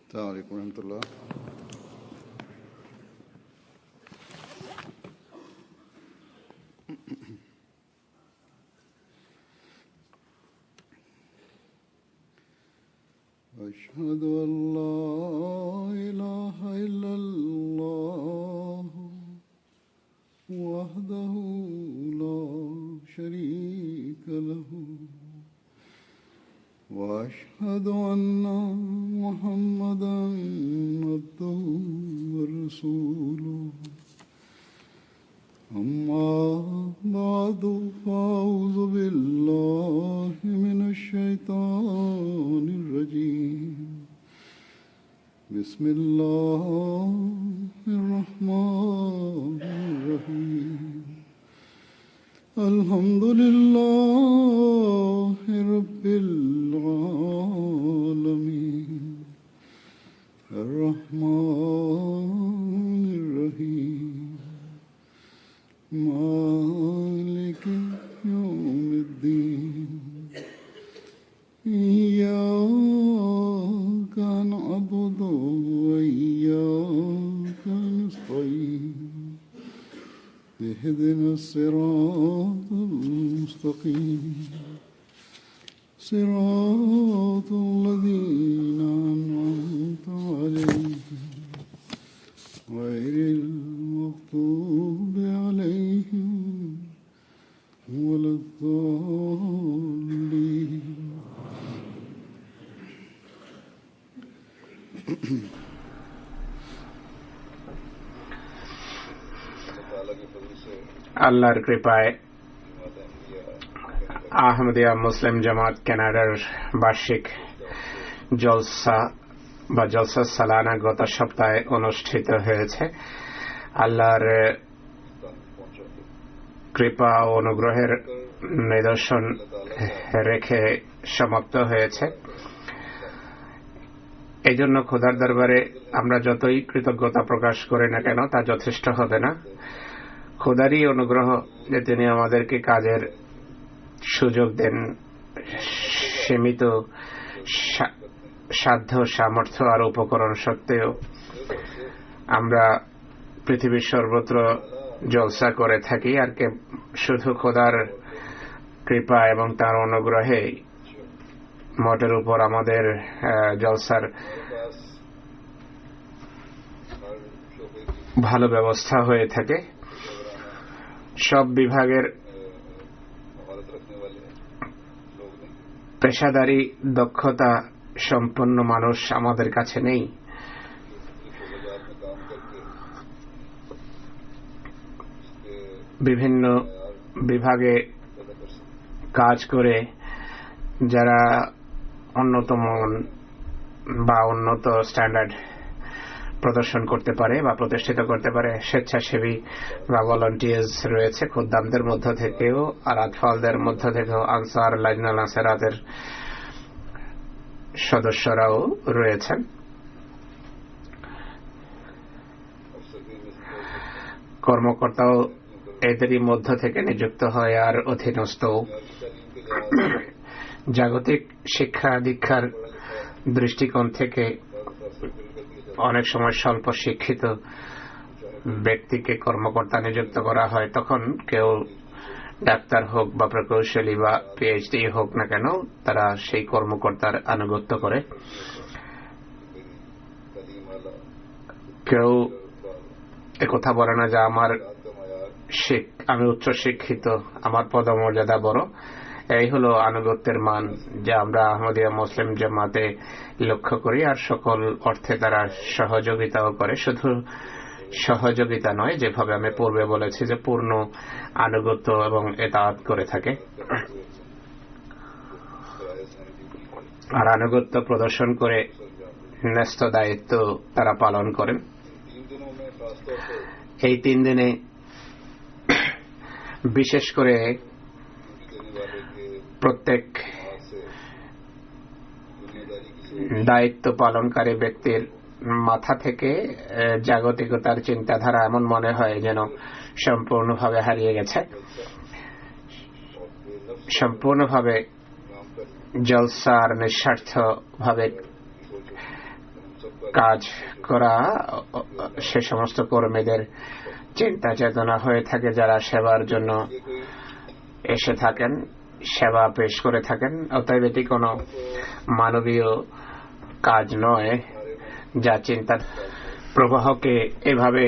السلام عليكم ورحمة الله. أشهد أن لا إله إلا الله وحده لا شريك له وأشهد أن محمدًا عبده ورسوله أما بعد فأعوذ بالله من الشيطان الرجيم بسم الله الرحمن الرحيم الحمد لله رب العالمين الرحمن الرحيم مالك يوم الدين إياك نعبد وإياك نستعين اهدنا الصراط المستقيم صراط الذين أنعمت عليهم غير المغضوب عليهم ولا الضالين. আল্লাহর কৃপায় আহমদিয়া মুসলিম জামাত কানাডার বার্ষিক জলসা বা জলসা সালানা গত সপ্তাহে অনুষ্ঠিত হয়েছে। আল্লাহর কৃপা ও অনুগ্রহের নিদর্শন রেখে সমাপ্ত হয়েছে। এই জন্য খোদার দরবারে আমরা যতই কৃতজ্ঞতা প্রকাশ করি না কেন তা যথেষ্ট হবে না। খোদারই অনুগ্রহ যে তিনি আমাদেরকে কাজের সুযোগ দেন, সীমিত সাধ্য সামর্থ্য আর উপকরণ সত্ত্বেও আমরা পৃথিবীর সর্বত্র জলসা করে থাকি। আর শুধু খোদার কৃপা এবং তার অনুগ্রহে মঠের উপর আমাদের জলসার ভালো ব্যবস্থা হয়ে থাকে। সব বিভাগের পেশাদারি দক্ষতা সম্পন্ন মানুষ আমাদের কাছে নেই। বিভিন্ন বিভাগে কাজ করে যারা উন্নত মান বা উন্নত স্ট্যান্ডার্ড প্রদর্শন করতে পারে বা প্রতিষ্ঠিত করতে পারে, স্বেচ্ছাসেবী বা ভলান্টিয়ার্স রয়েছে খুদ্দামদের মধ্য থেকেও আর আতফালদের মধ্য থেকেও আনসার লাজনাল নাসেরাতের সদস্যরাও রয়েছেন। কর্মকর্তাও এদেরই মধ্য থেকে নিযুক্ত হয় আর অধীনস্থ। জাগতিক শিক্ষা দীক্ষার দৃষ্টিকোণ থেকে অনেক সময় স্বল্প শিক্ষিত ব্যক্তিকে কর্মকর্তা নিযুক্ত করা হয়। তখন কেউ ডাক্তার হোক বা প্রকৌশলী বা পিএইচডি হোক না কেন, তারা সেই কর্মকর্তার আনুগত্য করে। কেউ একথা বলে না যে আমি উচ্চ শিক্ষিত, আমার পদমর্যাদা বড়। এই হলো আনুগত্যের মান যা আমরা আহমদিয়া মুসলিম জামাতে লক্ষ্য করি। আর সকল অর্থে তারা সহযোগিতাও করে। শুধু সহযোগিতা নয়, যেভাবে আমি পূর্বে বলেছি যে পূর্ণ আনুগত্য এবং ইতাআত করে থাকে। আর আনুগত্য প্রদর্শন করে ন্যস্ত দায়িত্ব তারা পালন করেন। এই 3 দিনে বিশেষ করে প্রত্যেক দায়িত্ব পালনকারী ব্যক্তির মাথা থেকে জাগতিকতার চিন্তাধারা এমন মনে হয় যেন সম্পূর্ণভাবে হারিয়ে গেছে। সম্পূর্ণভাবে জলসার নিঃস্বার্থভাবে কাজ করা সে সমস্ত কর্মীদের চিন্তা চেতনা হয়ে থাকে যারা সেবার জন্য এসে থাকেন, সেবা পেশ করে থাকেন। অতএব এটি কোনো মানবীয় কাজ নয় যা চিন্তা প্রবাহকে এভাবে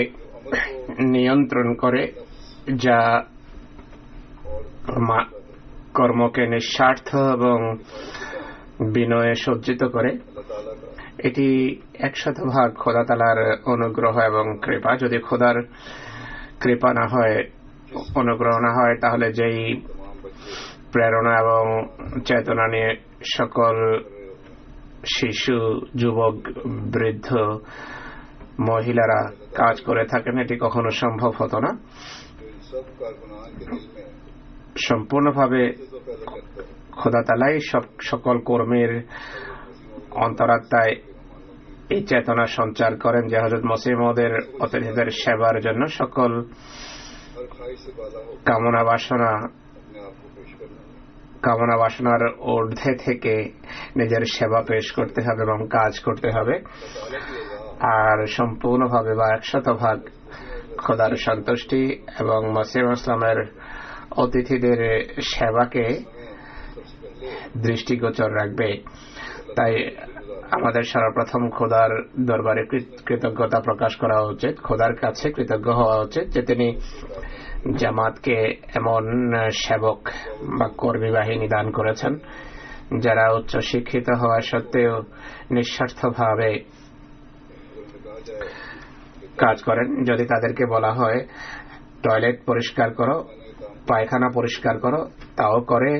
নিয়ন্ত্রণ করে, যা কর্মকে নিঃস্বার্থ এবং বিনয়ে সজ্জিত করে। এটি 100% খোদা তাআলার অনুগ্রহ এবং কৃপা। যদি খোদার কৃপা না হয়, অনুগ্রহ না হয়, তাহলে যেই প্রেরণা এবং চেতনা নিয়ে সকল শিশু, যুবক, বৃদ্ধ, মহিলারা কাজ করে থাকেন, এটি কখনো সম্ভব হতো না। সম্পূর্ণভাবে খোদা তাআলাই সকল কর্মীর অন্তরাত্মায় এই চেতনা সঞ্চার করেন যে হযরত মসিহ মউদের অতিথিদের সেবার জন্য সকল কামনা বাসনার ঊর্ধ্বে থেকে নিজের সেবা পেশ করতে হবে এবং কাজ করতে হবে, আর সম্পূর্ণভাবে বা 100% খোদার সন্তুষ্টি এবং মসিহ ইসলামের অতিথিদের সেবাকে দৃষ্টিগোচর রাখবে। তাই আমাদের সর্বপ্রথম খোদার দরবারে কৃতজ্ঞতা প্রকাশ করা উচিত, খোদার কাছে কৃতজ্ঞ হওয়া উচিত যে তিনি জামাতকে এমন সেবক বা কর্মী বাহিনী দান করেছেন যারা উচ্চ শিক্ষিত হওয়া সত্ত্বেও নিঃস্বার্থভাবে কাজ করেন। যদি তাদেরকে বলা হয় টয়লেট পরিষ্কার করো, পায়খানা পরিষ্কার করো, তাও করে।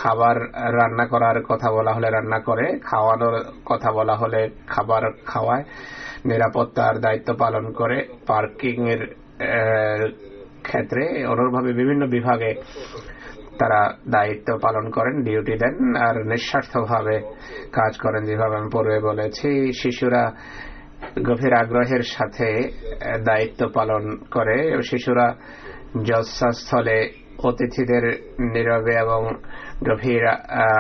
খাবার রান্না করার কথা বলা হলে রান্না করে, খাওয়ানোর কথা বলা হলে খাবার খাওয়ায়, নিরাপত্তার দায়িত্ব পালন করে, পার্কিং এর ক্ষেত্রে অনুরূপভাবে বিভিন্ন বিভাগে তারা দায়িত্ব পালন করেন, ডিউটি দেন আর নিঃস্বার্থভাবে কাজ করেন। যেভাবে আমি পূর্বে বলেছি, শিশুরা গভীর আগ্রহের সাথে দায়িত্ব পালন করে। শিশুরা জলসাস্থলে অতিথিদের নীরবে এবং গভীর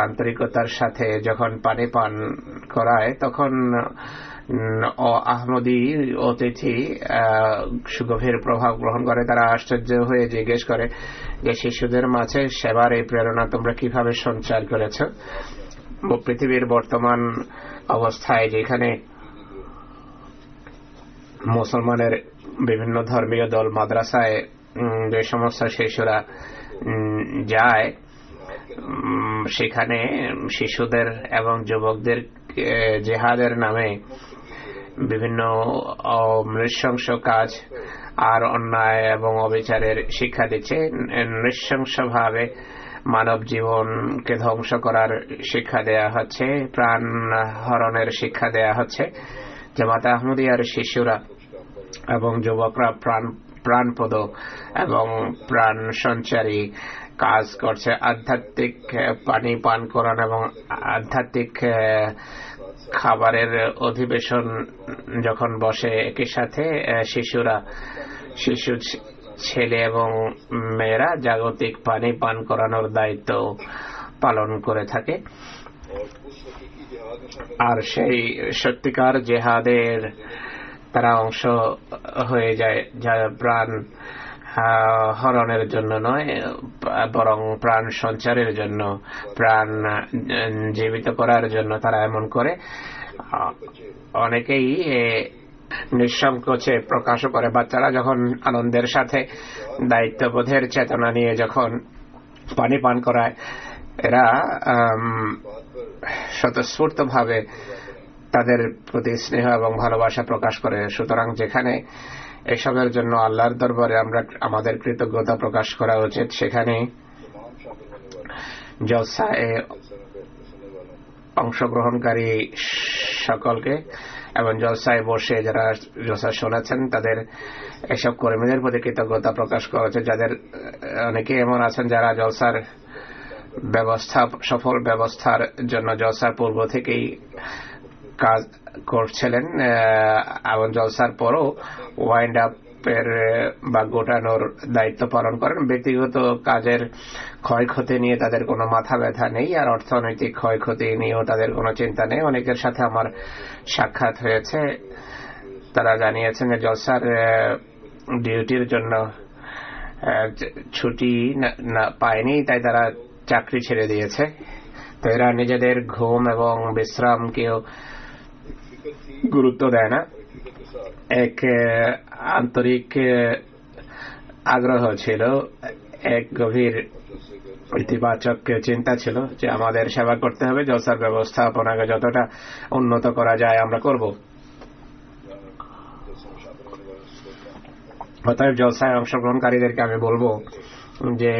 আন্তরিকতার সাথে যখন পানি পান করায়, তখন আহমদী অতিথি সুগভীর প্রভাব গ্রহণ করে। তারা আশ্চর্য হয়ে জিজ্ঞেস করে যে শিশুদের মাঝে সেবার এই প্রেরণা তোমরা কিভাবে সঞ্চার করেছ? পৃথিবীর বর্তমান অবস্থায় যেখানে মুসলমানের বিভিন্ন ধর্মীয় দল মাদ্রাসায় যে সমস্ত শিশুরা যায়, সেখানে শিশুদের এবং যুবকদের জিহাদের নামে বিভিন্ন নৃশংস কাজ আর অন্যায় এবং অবিচারের শিক্ষা দিচ্ছে। নৃশংসভাবে মানব জীবনকে ধ্বংস করার শিক্ষা দেয়া হচ্ছে, প্রাণ হরণের শিক্ষা দেয়া হচ্ছে। জামাত আহমদিয়ার শিশুরা এবং যুবকরা প্রাণপদ এবং প্রাণ সঞ্চারী কাজ করছে। আধ্যাত্মিক পানি পান করান এবং আধ্যাত্মিক খাবারের অধিবেশন যখন বসে একই সাথে, শিশু ছেলে এবং মেয়েরা জাগতিক পানি পান করানোর দায়িত্ব পালন করে থাকে। আর সেই সত্যিকার জেহাদের তারা অংশ হয়ে যায়, যা প্রাণ হরণের জন্য নয়, বরং প্রাণ সঞ্চারের জন্য, প্রাণ জীবিত করার জন্য তারা এমন করে। অনেকেই নিঃসংকোচে প্রকাশ করে। বাচ্চারা যখন আনন্দের সাথে দায়িত্ববোধের চেতনা নিয়ে যখন পানি পান করায়, এরা স্বতঃস্ফূর্তভাবে তাদের প্রতি স্নেহ এবং ভালোবাসা প্রকাশ করে। সুতরাং যেখানে এসবের জন্য আল্লাহর দরবারে আমরা আমাদের কৃতজ্ঞতা প্রকাশ করা উচিত, সেখানে জলসায় অংশগ্রহণকারী সকলকে এবং জলসায় বসে যারা জলসা শোনাচ্ছেন তাদের এসব কর্মীদের প্রতি কৃতজ্ঞতা প্রকাশ করা উচিত। যাদের অনেকে এমন আছেন যারা জলসার সফল ব্যবস্থার জন্য জলসার পূর্ব থেকেই কাজ করছিলেন এবং জলসার পরও ওয়াইন্ড আপ মাপের বা গোটানোর দায়িত্ব পালন করেন। ব্যক্তিগত কাজের ক্ষয়ক্ষতি নিয়ে তাদের কোনো মাথা ব্যথা নেই, আর অর্থনৈতিক ক্ষয়ক্ষতি নিয়েও তাদের কোনো চিন্তা নেই। অনেকের সাথে আমার সাক্ষাৎ হয়েছে, তারা জানিয়েছেন যে জলসার ডিউটির জন্য ছুটি পায়নি, তাই তারা চাকরি ছেড়ে দিয়েছে। তো এরা নিজেদের ঘুম এবং বিশ্রামকেও গুরুত্ব দেয় না। এক আন্তরিক আগ্রহ ছিল, এক গভীর ইতিবাচক চিন্তা ছিল যে আমাদের সেবা করতে হবে, জলসার ব্যবস্থাপনাকে যতটা উন্নত করা যায় আমরা করব। অতএব জলসায় অংশগ্রহণকারীদেরকে আমি বলবো যে,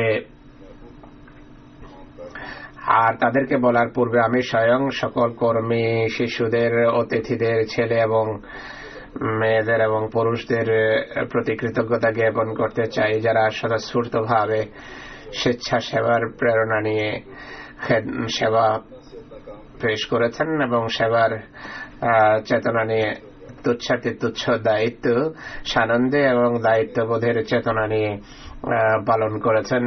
আর তাদেরকে বলার পূর্বে আমি স্বয়ং সকল কর্মী, শিশুদের, অতিথিদের, ছেলে এবং মেয়েদের এবং পুরুষদের প্রতি কৃতজ্ঞতা জ্ঞাপন করতে চাই, যারা স্বতঃস্ফূর্তভাবে স্বেচ্ছাসেবার প্রেরণা নিয়ে সেবা পেশ করেছেন এবং সেবার চেতনা নিয়ে তুচ্ছাতি তুচ্ছ দায়িত্ব সানন্দে এবং দায়িত্ববোধের চেতনা নিয়ে পালন করেছেন।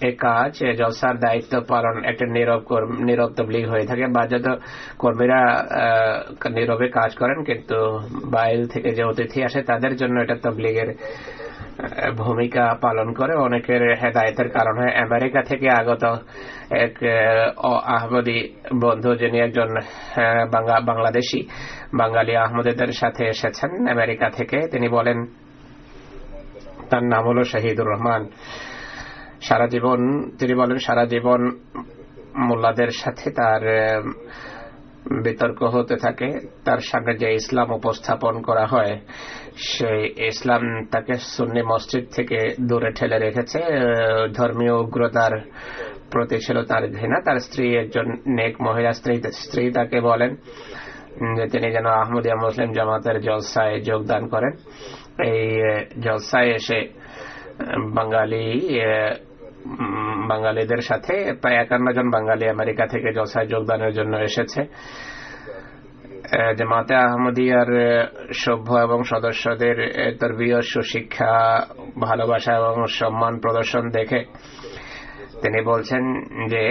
এ কাজ জলসার দায়িত্ব পালন একটা নীরব তবলিগ হয়ে থাকে। বাধ্যত কর্মীরা নীরবে কাজ করেন, কিন্তু বাইরে থেকে যে অতিথি আসে তাদের জন্য এটা তবলিগের ভূমিকা পালন করে। অনেকের হেদায়েতের কারণ হয়। আমেরিকা থেকে আগত এক আহমদী বন্ধু, যিনি একজন বাংলাদেশি বাঙালি আহমদীদের সাথে এসেছেন আমেরিকা থেকে, তিনি বলেন, তার নাম হলো শহীদুর রহমান। তিনি বলেন সারা জীবন মোল্লাদের সাথে তার বিতর্ক হতে থাকে। তার সামনে যে ইসলাম উপস্থাপন করা হয়, সেই ইসলাম তাকে সুন্নি মসজিদ থেকে দূরে ঠেলে রেখেছে। ধর্মীয় উগ্রতার প্রতি ছিল তার ঘৃণা। তার স্ত্রী একজন নেক মহিলা, স্ত্রী তাকে বলেন যে তিনি যেন আহমদিয়া মুসলিম জামাতের জলসায় যোগদান করেন। এই জলসায় এসে বাঙালিদের সাথে প্রায় 51 জন বাঙালি আমেরিকা থেকে জলসায় যোগদানের জন্য এসেছে। জামাতে আহমদিয়ার সভ্য এবং সদস্যদের তরবিয়ত, সুশিক্ষা, ভালোবাসা এবং সম্মান প্রদর্শন দেখে তিনি বলছেন যে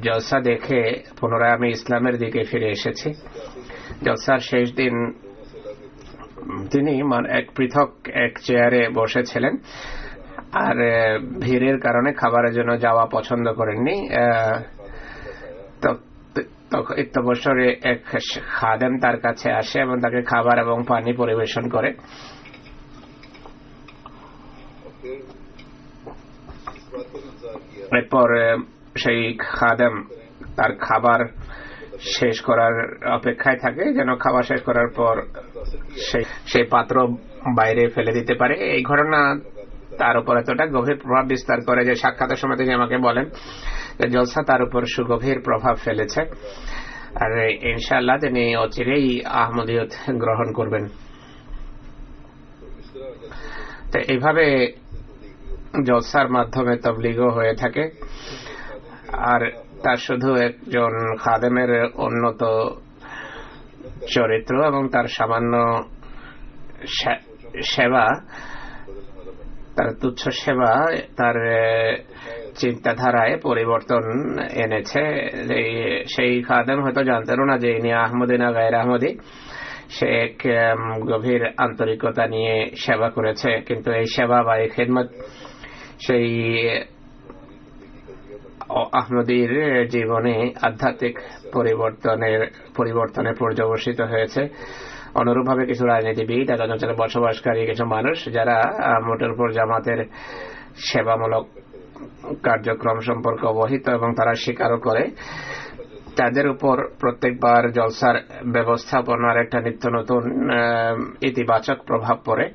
জলসা দেখে পুনরায় আমি ইসলামের দিকে ফিরে এসেছি। জলসার শেষ দিন তিনি এক পৃথক এক চেয়ারে বসেছিলেন, আর ভিড়ের কারণে খাবারের জন্য যাওয়া পছন্দ করেননি। ইত্যবসরে এক খাদেম তার কাছে আসে এবং তাকে খাবার এবং পানি পরিবেশন করে। এরপর সেই খাদেম তার খাবার শেষ করার অপেক্ষায় থাকে, যেন খাবার শেষ করার পর সেই পাত্র বাইরে ফেলে দিতে পারে। এই ঘটনা তার উপর এতটা গভীর প্রভাব বিস্তার করে যে সাক্ষাতের সময় তিনি আমাকে বলেন যে জলসা তার উপর সুগভীর প্রভাব ফেলেছে, আর ইনশাআল্লাহ তিনি অচিরেই আহমদিয়ত গ্রহণ করবেন। তো এইভাবে জলসার মাধ্যমে তবলিগও হয়ে থাকে। আর তার শুধু একজন খাদেমের উন্নত চরিত্র এবং তার সামান্য সেবা, তার তুচ্ছ সেবা তার চিন্তাধারায় পরিবর্তন এনেছে। সেই খাদেম হয়তো জানতেনও না যে ইনি আহমদী না গায়ের আহমদী। সে এক গভীর আন্তরিকতা নিয়ে সেবা করেছে, কিন্তু এই সেবা বা এই খিদমত সেই আহমদীর জীবনে আধ্যাত্মিক পরিবর্তনে পর্যবসিত হয়েছে। অনুরূপভাবে কিছু রাজনীতিবিদ, অঞ্চলে বসবাসকারী কিছু মানুষ যারা মোটের উপর জামাতের সেবামূলক কার্যক্রম সম্পর্কে অবহিত এবং তারা স্বীকারও করে, তাদের উপর প্রত্যেকবার জলসার ব্যবস্থাপনার একটা নিত্য নতুন ইতিবাচক প্রভাব পড়ে।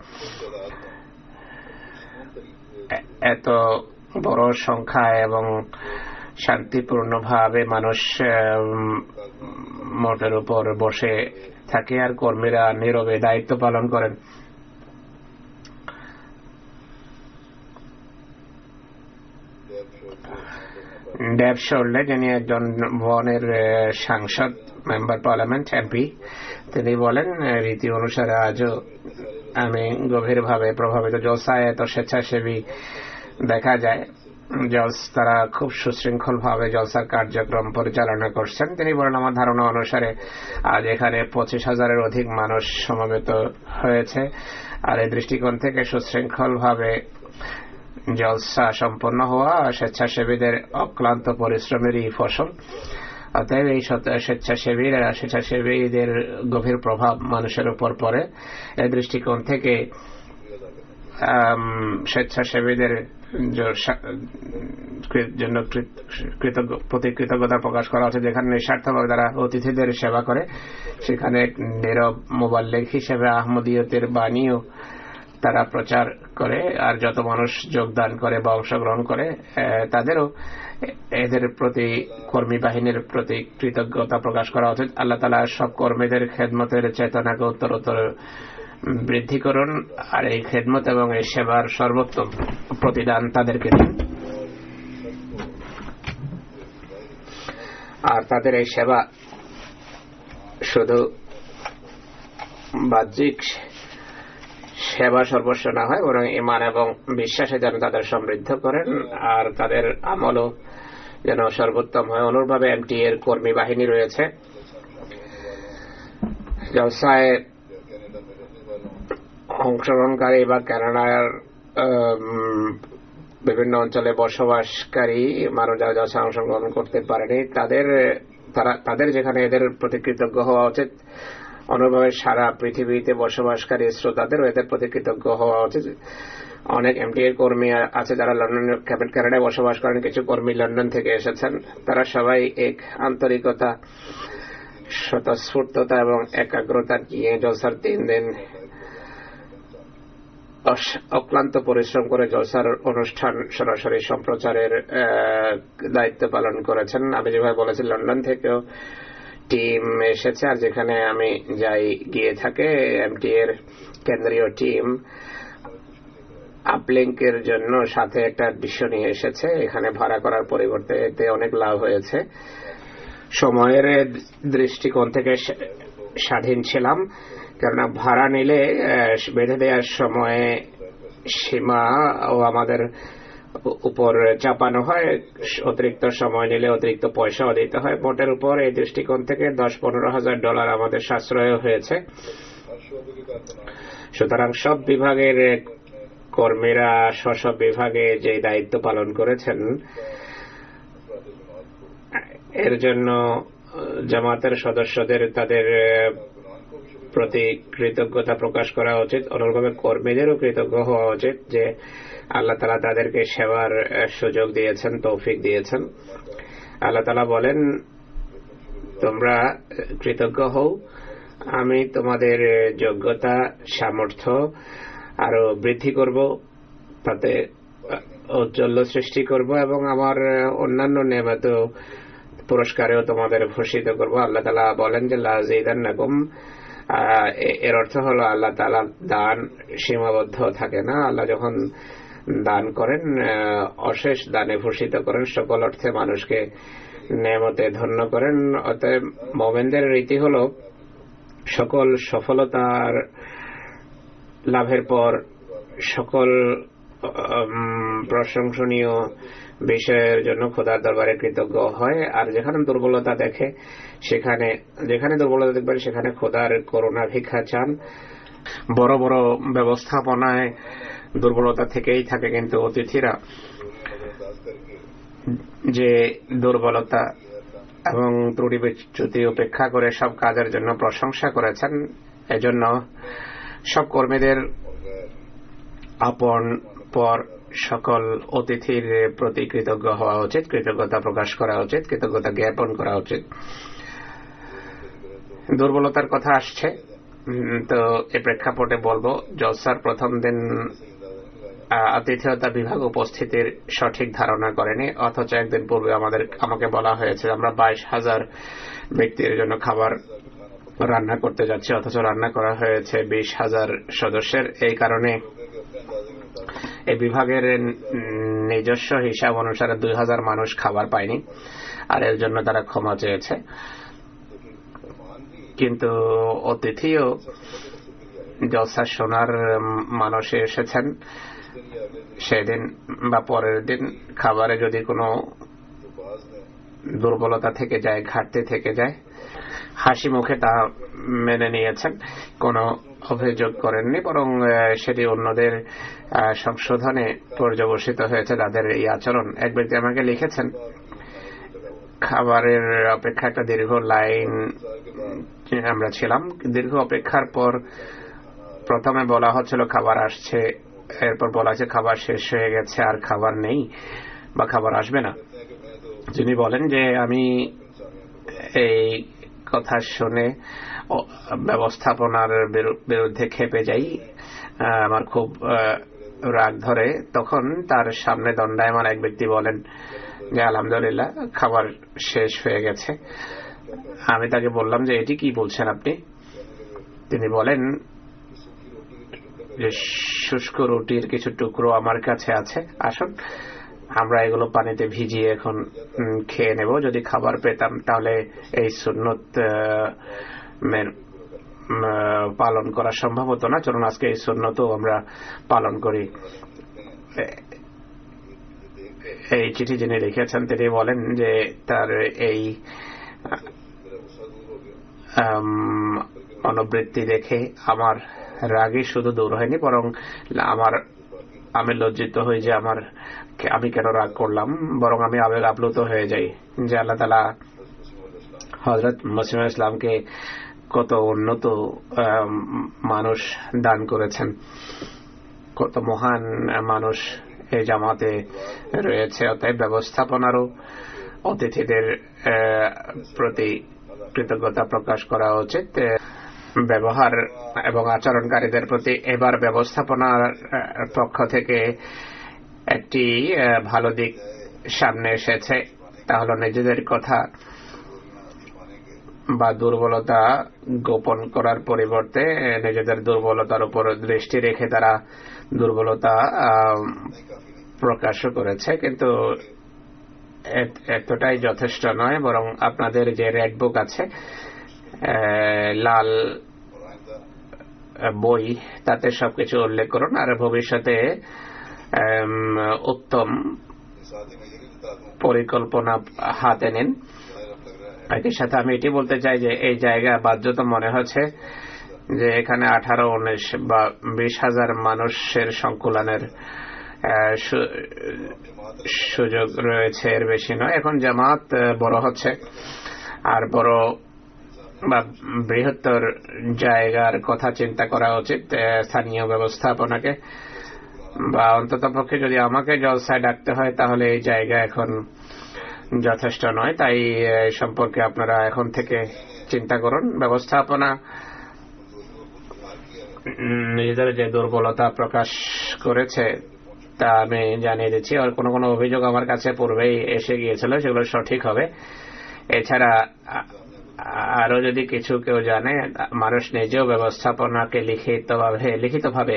এত বড় সংখ্যায় এবং শান্তিপূর্ণভাবে মানুষ মোটের উপর বসে থাকে, আর কর্মীরা নীরবে দায়িত্ব পালন করেন। ডেভ শোল্ডে, যিনি একজন বনের সাংসদ, মেম্বার পার্লামেন্ট, এমপি, তিনি বলেন রীতি অনুসারে আমি গভীরভাবে প্রভাবিত। জলসায় এত স্বেচ্ছাসেবী দেখা যায়, তারা খুব সুশৃঙ্খল ভাবে জলসার কার্যক্রম পরিচালনা করছেন। তিনি বলেন, আমার ধারণা অনুসারে আজ এখানে 25,000-এর অধিক মানুষ সমবেত হয়েছে, আর এই দৃষ্টিকোণ থেকে সুশৃঙ্খল ভাবে জলসা সম্পন্ন হওয়া স্বেচ্ছাসেবীদের অক্লান্ত পরিশ্রমেরই ফসল। অতএব এই স্বেচ্ছাসেবীদের গভীর প্রভাব মানুষের উপর পড়ে। এই দৃষ্টিকোণ থেকে স্বেচ্ছাসেবীদের জন্য প্রতি কৃতজ্ঞতা প্রকাশ করা হচ্ছে। যেখানে নিঃস্বার্থভাবে তারা অতিথিদের সেবা করে, সেখানে নীরব মোবাল্লিগ হিসেবে আহমদীয়তের বাণীও তারা প্রচার করে। আর যত মানুষ যোগদান করে বা অংশগ্রহণ করে, তাদেরও এদের প্রতি, কর্মী বাহিনীর প্রতি কৃতজ্ঞতা প্রকাশ করা উচিত। আল্লাহ তাআলা সব কর্মীদের খেদমতের চেতনাকে উত্তরোত্তর বৃদ্ধি করুন, আর এই খেদমত এবং এই সেবার সর্বোত্তম প্রতিদান তাদেরকে দিন। আর তাদের এই সেবা শুধু বাহ্যিক সেবা সর্বস্ব না হয়, বরং ঈমান এবং বিশ্বাসে যেন তাদের সমৃদ্ধ করেন, আর তাদের আমলও যেন সর্বোত্তম হয়। অনুরূপভাবে এমটি এর কর্মী বাহিনী রয়েছে। জলসায় অংশগ্রহণকারী বা কানাডার বিভিন্ন অঞ্চলে বসবাসকারী মানুষ যারা জলসায় অংশগ্রহণ করতে পারেনি, তাদের যেখানে এদের প্রতি কৃতজ্ঞ হওয়া উচিত, অনুভাবে সারা পৃথিবীতে বসবাসকারী শ্রোতাদের এদের প্রতি কৃতজ্ঞ হওয়া উচিত। অনেক এমটি এর কর্মী আছে যারা কানাডায় বসবাস করেন, কিছু কর্মী লন্ডন থেকে এসেছেন। তারা সবাই এক আন্তরিকতা, স্বতঃস্ফূর্ততা এবং একাগ্রতা নিয়ে জলসার 3 দিন অক্লান্ত পরিশ্রম করে জলসার অনুষ্ঠান সরাসরি সম্প্রচারের দায়িত্ব পালন করেছেন। আমি যেভাবে বলেছি, লন্ডন থেকেও টিম এসেছে, আর যেখানে আমি যাই গিয়ে থাকে এমটি এর কেন্দ্রীয় টিম আপলিঙ্কের জন্য সাথে একটা দৃশ্য নিয়ে এসেছে। এখানে ভাড়া করার পরিবর্তে এতে অনেক লাভ হয়েছে। সময়ের দৃষ্টিকোণ থেকে স্বাধীন ছিলাম, কেননা ভাড়া নিলে বেঁধে দেওয়ার সময়ে সীমা ও আমাদের উপর চাপানো হয়, অতিরিক্ত সময় নিলে অতিরিক্ত পয়সাও দিতে হয়। মোটের উপর এই দৃষ্টিকোণ থেকে $10-15,000 আমাদের সাশ্রয় হয়েছে। সুতরাং সব বিভাগের কর্মীরা স্ব বিভাগে যে দায়িত্ব পালন করেছেন, এর জন্য জামাতের সদস্যদের তাদের প্রতি কৃতজ্ঞতা প্রকাশ করা উচিত। অনুরূপভাবে কর্মীদেরও কৃতজ্ঞ হওয়া উচিত যে আল্লাহ তাআলা তাদেরকে সেবার সুযোগ দিয়েছেন, তৌফিক দিয়েছেন। আল্লাহ তাআলা বলেন, তোমরা কৃতজ্ঞ হও, আমি তোমাদের যোগ্যতা সামর্থ্য আরো বৃদ্ধি করব, তাতে ঔজ্জ্বল্য সৃষ্টি করব, এবং আমার অন্যান্য নেয়ামত পুরস্কারেও তোমাদের ভূষিত করব। আল্লাহ তাআলা বলেন যে লাযিদান্নাকুম, এর অর্থ হলো আল্লাহ তাআলা দান সীমাবদ্ধ থাকে না। আল্লাহ যখন দান করেন, অশেষ দানে ভূষিত করেন, সকল অর্থে মানুষকে নেয়ামতে ধন্য করেন। অতএব মুমিনদের রীতি হলো সকল সফলতার লাভের পর সকল প্রশংসনীয় বিষয়ের জন্য খোদার দরবারে কৃতজ্ঞ হয়, আর যেখানে দুর্বলতা দেখে, যেখানে দুর্বলতা দেখবেন সেখানে খোদার করুণা ভিক্ষা চান। বড় বড় ব্যবস্থাপনায় দুর্বলতা থেকেই থাকে, কিন্তু অতিথিরা যে দুর্বলতা এবং ত্রুটি বিচ্যুতি উপেক্ষা করে সব কাজের জন্য প্রশংসা করেছেন, এজন্য সব কর্মীদের আপন পর সকল অতিথির প্রতি কৃতজ্ঞ হওয়া উচিত, কৃতজ্ঞতা প্রকাশ করা উচিত, কৃতজ্ঞতা জ্ঞাপন করা উচিত। দুর্বলতার কথা আসছে, তো এ প্রেক্ষাপটে বলবো, জলসার প্রথম দিন আতিথেয়তা বিভাগ উপস্থিতির সঠিক ধারণা করেনি, অথচ একদিন পূর্বে আমাকে বলা হয়েছে আমরা 22,000 ব্যক্তির জন্য খাবার রান্না করতে যাচ্ছি, অথচ রান্না করা হয়েছে 20,000 সদস্যের। এই কারণে এই বিভাগের নিজস্ব হিসাব অনুসারে 2,000 মানুষ খাবার পায়নি, আর এর জন্য তারা ক্ষমা চেয়েছে। কিন্তু অতিথিও জলসা শোনার মানুষ এসেছেন, সেদিন বা পরের দিন খাবারে যদি কোনো দুর্বলতা থেকে যায়, ঘাটতি থেকে যায়, হাসি মুখে তা মেনে নিয়েছেন, কোনো অভিযোগ করেননি, বরং সেটি অন্যদের সংশোধনে পর্যবসিত হয়েছে তাদের এই আচরণ। এক ব্যক্তি আমাকে লিখেছেন, খাবারের অপেক্ষা একটা দীর্ঘ লাইন আমরা ছিলাম, দীর্ঘ অপেক্ষার পর প্রথমে বলা হচ্ছিল খাবার আসছে, এরপর বলা হচ্ছে খাবার শেষ হয়ে গেছে, আর খাবার নেই বা খাবার আসবে না। যিনি বলেন যে আমি এই কথা শুনে ব্যবস্থাপনার বিরুদ্ধে ক্ষেপে যাই, আমার খুব রাগ ধরে। তখন তার সামনে দণ্ডায়মান এক ব্যক্তি বলেন যে আলহামদুলিল্লাহ খাবার শেষ হয়ে গেছে। আমি তাকে বললাম যে এটি কি বলছেন আপনি? তিনি বলেন যে শুষ্ক রুটির কিছু টুকরো আমার কাছে আছে, আসুন আমরা এগুলো পানিতে ভিজিয়ে এখন খেয়ে নেব। যদি খাবার পেতাম তাহলে এই সুন্নত পালন করা সম্ভব হতো না, চলুন আজকে এই সুন্নতও আমরা পালন করি। এই চিঠি যিনি লিখেছেন তিনি বলেন যে তার এই মনোবৃত্তি দেখে আমার রাগই শুধু দূর হয়নি, বরং আমি লজ্জিত হই যে আমি কেন রাগ করলাম, বরং আমি আবেগ আপ্লুত হয়ে যাই যে আল্লাহ তাআলা হযরত মসিহ ইসলামকে কত উন্নত মানুষ দান করেছেন, কত মহান মানুষ এই জামাতে রয়েছে। অতএব ব্যবস্থাপনারও অতিথিদের প্রতি কৃতজ্ঞতা প্রকাশ করা উচিত। ব্যবহার এবং আচরণকারীদের প্রতি এবার ব্যবস্থাপনার পক্ষ থেকে একটি ভালো দিক সামনে এসেছে, তা হল নিজেদের কথা বা দুর্বলতা গোপন করার পরিবর্তে নিজেদের দুর্বলতার উপর দৃষ্টি রেখে তারা দুর্বলতা প্রকাশ করেছে। কিন্তু এতটাই যথেষ্ট নয়, বরং আপনাদের যে রেড বুক আছে, লাল বই, তাতে সবকিছু উল্লেখ করুন আর ভবিষ্যতে উত্তম পরিকল্পনা হাতে নিন। একই সাথে আমি এটি বলতে চাই যে এই জায়গা বাধ্যত মনে হচ্ছে যে এখানে 18-19 বা 20,000 মানুষের সংকুলানের সুযোগ রয়েছে, এর বেশি নয়। এখন জামাত বড় হচ্ছে, আর বড় বা বৃহত্তর জায়গার কথা চিন্তা করা উচিত। স্থানীয় ব্যবস্থাপনাকে বা অন্তত পক্ষে যদি আমাকে জলসায় ডাকতে হয় তাহলে এই জায়গা এখন যথেষ্ট নয়। তাই সম্পর্কে আপনারা এখন থেকে চিন্তা করুন। ব্যবস্থাপনা নিজেদের যে দুর্বলতা প্রকাশ করেছে তা আমি জানিয়ে দিচ্ছি, আর কোনো কোনো অভিযোগ আমার কাছে পূর্বেই এসে গিয়েছিল, সেগুলো সঠিক হবে। এছাড়া আরো যদি কিছু কেউ জানে, মানুষ নিজেও ব্যবস্থাপনাকে লিখিতভাবে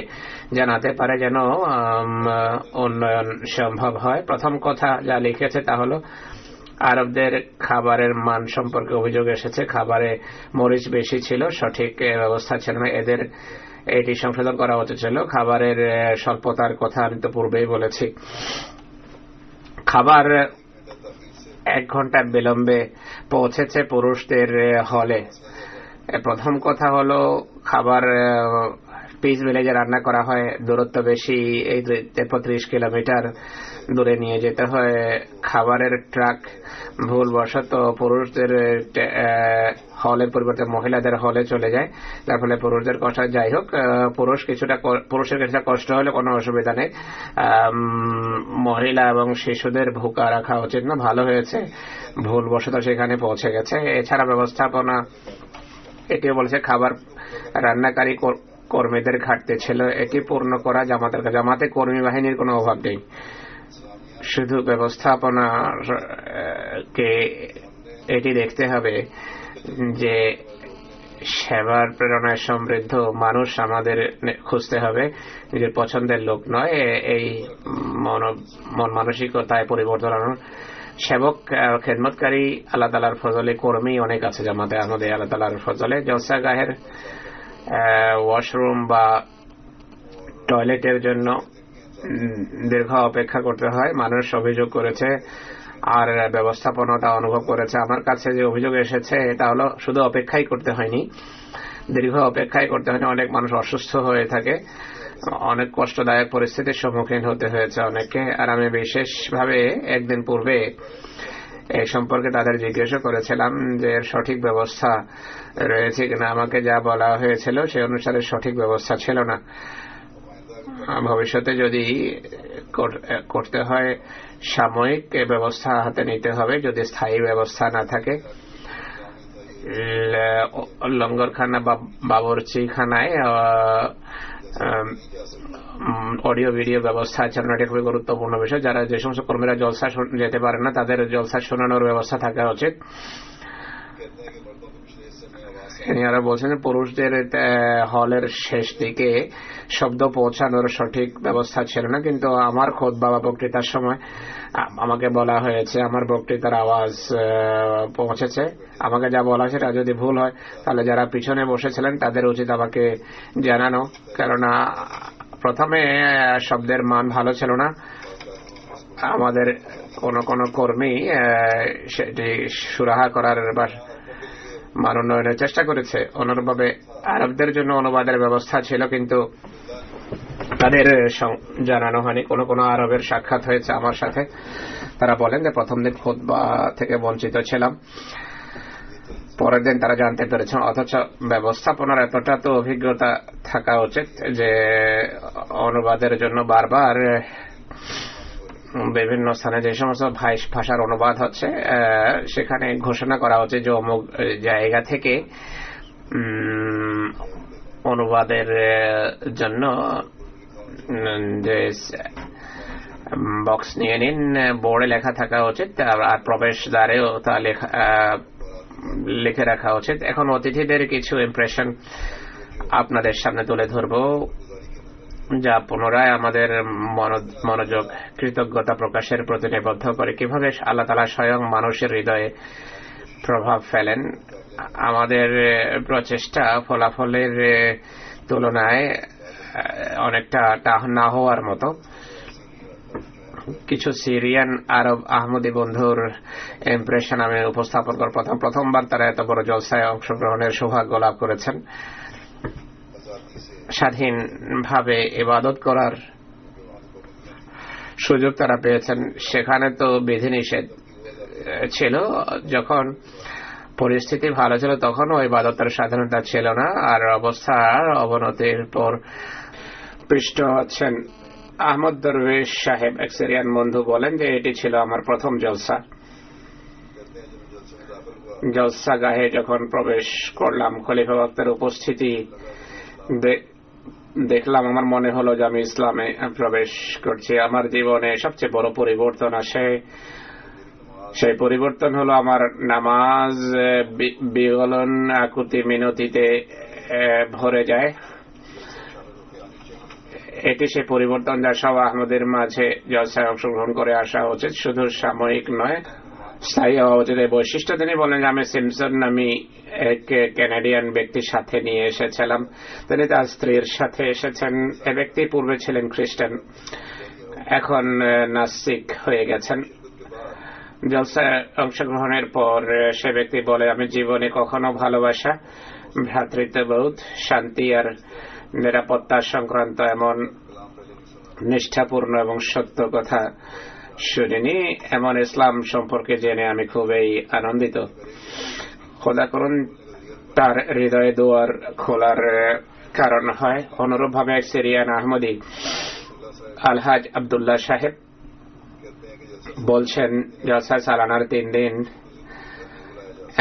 জানাতে পারে যেন উন্নয়ন সম্ভব হয়। প্রথম কথা যা লিখেছে তা হলো আরবদের খাবারের মান সম্পর্কে অভিযোগ এসেছে, খাবারে মরিচ বেশি ছিল, সঠিক ব্যবস্থা ছিল না, এদের এটি সংশোধন করা উচিত ছিল। খাবারের স্বল্পতার কথা আমি তো পূর্বেই বলেছি। খাবার 1 ঘন্টা বিলম্বে পৌঁছেছে পুরুষদের হলে। প্রথম কথা হলো খাবার পিস ভিলেজে রান্না করা হয়, দূরত্ব বেশি, এই 30 কিলোমিটার দূরে নিয়ে যেতে হয়। খাবারের ট্রাক ভুলবশত পুরুষদের হলের পরিবর্তে মহিলাদের হলে চলে যায়, যার ফলে পুরুষদের কষ্ট। যাই হোক, পুরুষের কিছুটা কষ্ট হলে কোনো অসুবিধা নেই, মহিলা এবং শিশুদের ভুকা রাখা উচিত না। ভালো হয়েছে ভুলবশত সেখানে পৌঁছে গেছে। এছাড়া ব্যবস্থাপনা এটিও বলেছে খাবার রান্নাকারী কর্মীদের ঘাটতি ছিল, এটি পূর্ণ করা জামাতে কর্মী বাহিনীর কোনো অভাব নেই, শুধু ব্যবস্থাপনাকে এটি দেখতে হবে যে সেবার প্রেরণায় সমৃদ্ধ মানুষ আমাদের খুঁজতে হবে, নিজের পছন্দের লোক নয়। এই মন মানসিকতায় পরিবর্তন আনুন। সেবক খেদমতকারী আল্লাহ তাআলার ফজলে কর্মী অনেক আছে জামাতে আহমদে, আল্লাহ তাআলার ফজলে। জলসাগাহের ওয়াশরুম বা টয়লেটের জন্য দীর্ঘ অপেক্ষা করতে হয়। মানুষ অভিযোগ করেছে আর ব্যবস্থাপনাটা অনুভব করেছে। আমার কাছে যে অভিযোগ এসেছে এটা হলো শুধু অপেক্ষাই করতে হয়নি, দীর্ঘ অপেক্ষাই করতে হয়নি, অনেক মানুষ অসুস্থ হয়ে থাকে, অনেক কষ্টদায়ক পরিস্থিতির সম্মুখীন হতে হয়েছে অনেককে। আর আমি বিশেষভাবে একদিন পূর্বে এই সম্পর্কে তাদের জিজ্ঞাসা করেছিলাম যে এর সঠিক ব্যবস্থা রয়েছে কিনা। আমাকে যা বলা হয়েছিল সে অনুসারে সঠিক ব্যবস্থা ছিল না। ভবিষ্যতে যদি করতে হয় সাময়িক ব্যবস্থা হাতে নিতে হবে যদি স্থায়ী ব্যবস্থা না থাকে। লঙ্গরখানা বা বাবরচিখানায় অডিও ভিডিও ব্যবস্থা আছে, এটা খুবই গুরুত্বপূর্ণ বিষয়। যারা যে সমস্ত কর্মীরা জলসা যেতে পারে না তাদের জলসা শোনানোর ব্যবস্থা থাকা উচিত। এনারা বলছেন পুরুষদের হলের শেষ দিকে শব্দ পৌঁছানোর সঠিক ব্যবস্থা ছিল না, কিন্তু আমার খোদ বাবা বক্তৃতার সময় আমাকে বলা হয়েছে আমার বক্তৃতার আওয়াজ পৌঁছেছে। আমাকে যা বলা সেটা যদি ভুল হয় তাহলে যারা পিছনে বসেছিলেন তাদের উচিত আমাকে জানানো, কেননা প্রথমে শব্দের মান ভালো ছিল না। আমাদের কোন কর্মী সেটি সুরাহা করার বা মান উন্নয়নের চেষ্টা করেছে। অনুরূপভাবে আরবদের জন্য অনুবাদের ব্যবস্থা ছিল, কিন্তু তাদের জানানো হয়নি। কোন আরবের সাক্ষাৎ হয়েছে আমার সাথে, তারা বলেন যে প্রথম দিন খুতবা থেকে বঞ্চিত ছিলাম, পরের দিন তারা জানতে পেরেছেন। অথচ ব্যবস্থাপনার এতটা তো অভিজ্ঞতা থাকা উচিত যে অনুবাদের জন্য বারবার বিভিন্ন স্থানে যে সমস্ত ভাষার অনুবাদ হচ্ছে সেখানে ঘোষণা করা হচ্ছে যে অমুক জায়গা থেকে অনুবাদের জন্য যে বক্স নিয়ে নিন, বোর্ডে লেখা থাকা উচিত, আর প্রবেশদ্বারেও তা লিখে রাখা উচিত। এখন অতিথিদের কিছু ইমপ্রেশন আপনাদের সামনে তুলে ধরব যা পুনরায় আমাদের মনোযোগ কৃতজ্ঞতা প্রকাশের প্রতি নিবদ্ধ করে। কিভাবে আল্লাহ তাআলা স্বয়ং মানুষের হৃদয়ে প্রভাব ফেলেন। আমাদের প্রচেষ্টা ফলাফলের তুলনায় অনেকটা না হওয়ার মতো। কিছু সিরিয়ান আরব আহমদী বন্ধুর ইমপ্রেশন আমি উপস্থাপন করার প্রথমবার তারা এত বড় জলসায় অংশগ্রহণের সৌভাগ্য লাভ করেছেন। স্বাধীনভাবে ইবাদত করার সুযোগ তারা পেয়েছেন। সেখানে তো বিধিনিষেধ ছিল, যখন পরিস্থিতি ভালো ছিল তখনও ইবাদতের স্বাধীনতা ছিল না, আর অবস্থার অবনতির পর পৃষ্ঠ হচ্ছেন। আহমদ দরবেশ সাহেব এক সিরিয়ান বন্ধু বলেন যে এটি ছিল আমার প্রথম জলসা। জলসাগাহে যখন প্রবেশ করলাম, খলিফা বক্তার উপস্থিতি দেখলাম, আমার মনে হলো যে আমি ইসলামে প্রবেশ করছি। আমার জীবনে সবচেয়ে বড় পরিবর্তন আসে। সেই পরিবর্তন হলো আমার নামাজ বিগলন আকুতি মিনতিতে ভরে যায়। এটি সেই পরিবর্তন যা সব আহমদের মাঝে জলসায় অংশগ্রহণ করে আসা উচিত, শুধু সাময়িক নয়, স্থায়ী হওয়া উচিত। এই বৈশিষ্ট্য তিনি বলেন যে আমি সিমসন নামী এক ক্যানাডিয়ান ব্যক্তির সাথে নিয়ে এসেছিলাম। তিনি তার স্ত্রীর সাথে এসেছেন। এ ব্যক্তি পূর্বে ছিলেন খ্রিস্টান, এখন নাস্তিক হয়ে গেছেন। জলসায় অংশগ্রহণের পর সে ব্যক্তি বলে আমি জীবনে কখনো ভালোবাসা, ভ্রাতৃত্ববোধ, শান্তি আর নিরাপত্তা সংক্রান্ত এমন নিষ্ঠাপূর্ণ এবং সত্য কথা শুনিনি। এমন ইসলাম সম্পর্কে জেনে আমি খুবই আনন্দিত। খোদা করুন তার হৃদয়ে দুয়ার খোলার কারণ হয়। অনুরূপভাবে এক সিরিয়ান আহমদী আলহাজ আব্দুল্লাহ সাহেব বলছেন জলসা চালানোর 3 দিন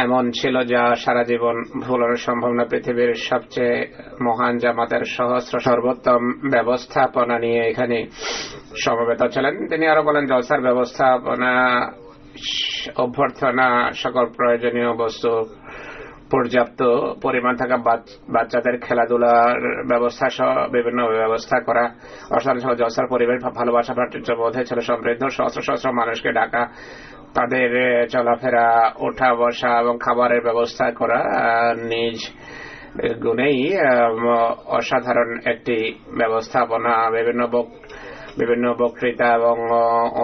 এমন ছিল যা সারা জীবন ভুলানো সম্ভব না। পৃথিবীর সবচেয়ে মহান জামাতের সহস্র সর্বোত্তম ব্যবস্থাপনা নিয়ে এখানে সমবেত ছিলেন। তিনি আরো বলেন জলসার ব্যবস্থাপনা, অভ্যর্থনা, সকল প্রয়োজনীয় বস্তু পর্যাপ্ত পরিমাণ থাকা, বাচ্চাদের খেলাধুলার ব্যবস্থা সহ বিভিন্ন ব্যবস্থা করা, অসাধারণ জলসার পরিবেশ ভালোবাসা ভ্রাতৃত্ববোধে ছিল সমৃদ্ধ। সহস্র সহস্র মানুষকে ডাকা, তাদের চলাফেরা, ওঠা বসা এবং খাবারের ব্যবস্থা করা, নিজ গুণেই অসাধারণ একটি ব্যবস্থাপনা, বিভিন্ন বক্তৃতা এবং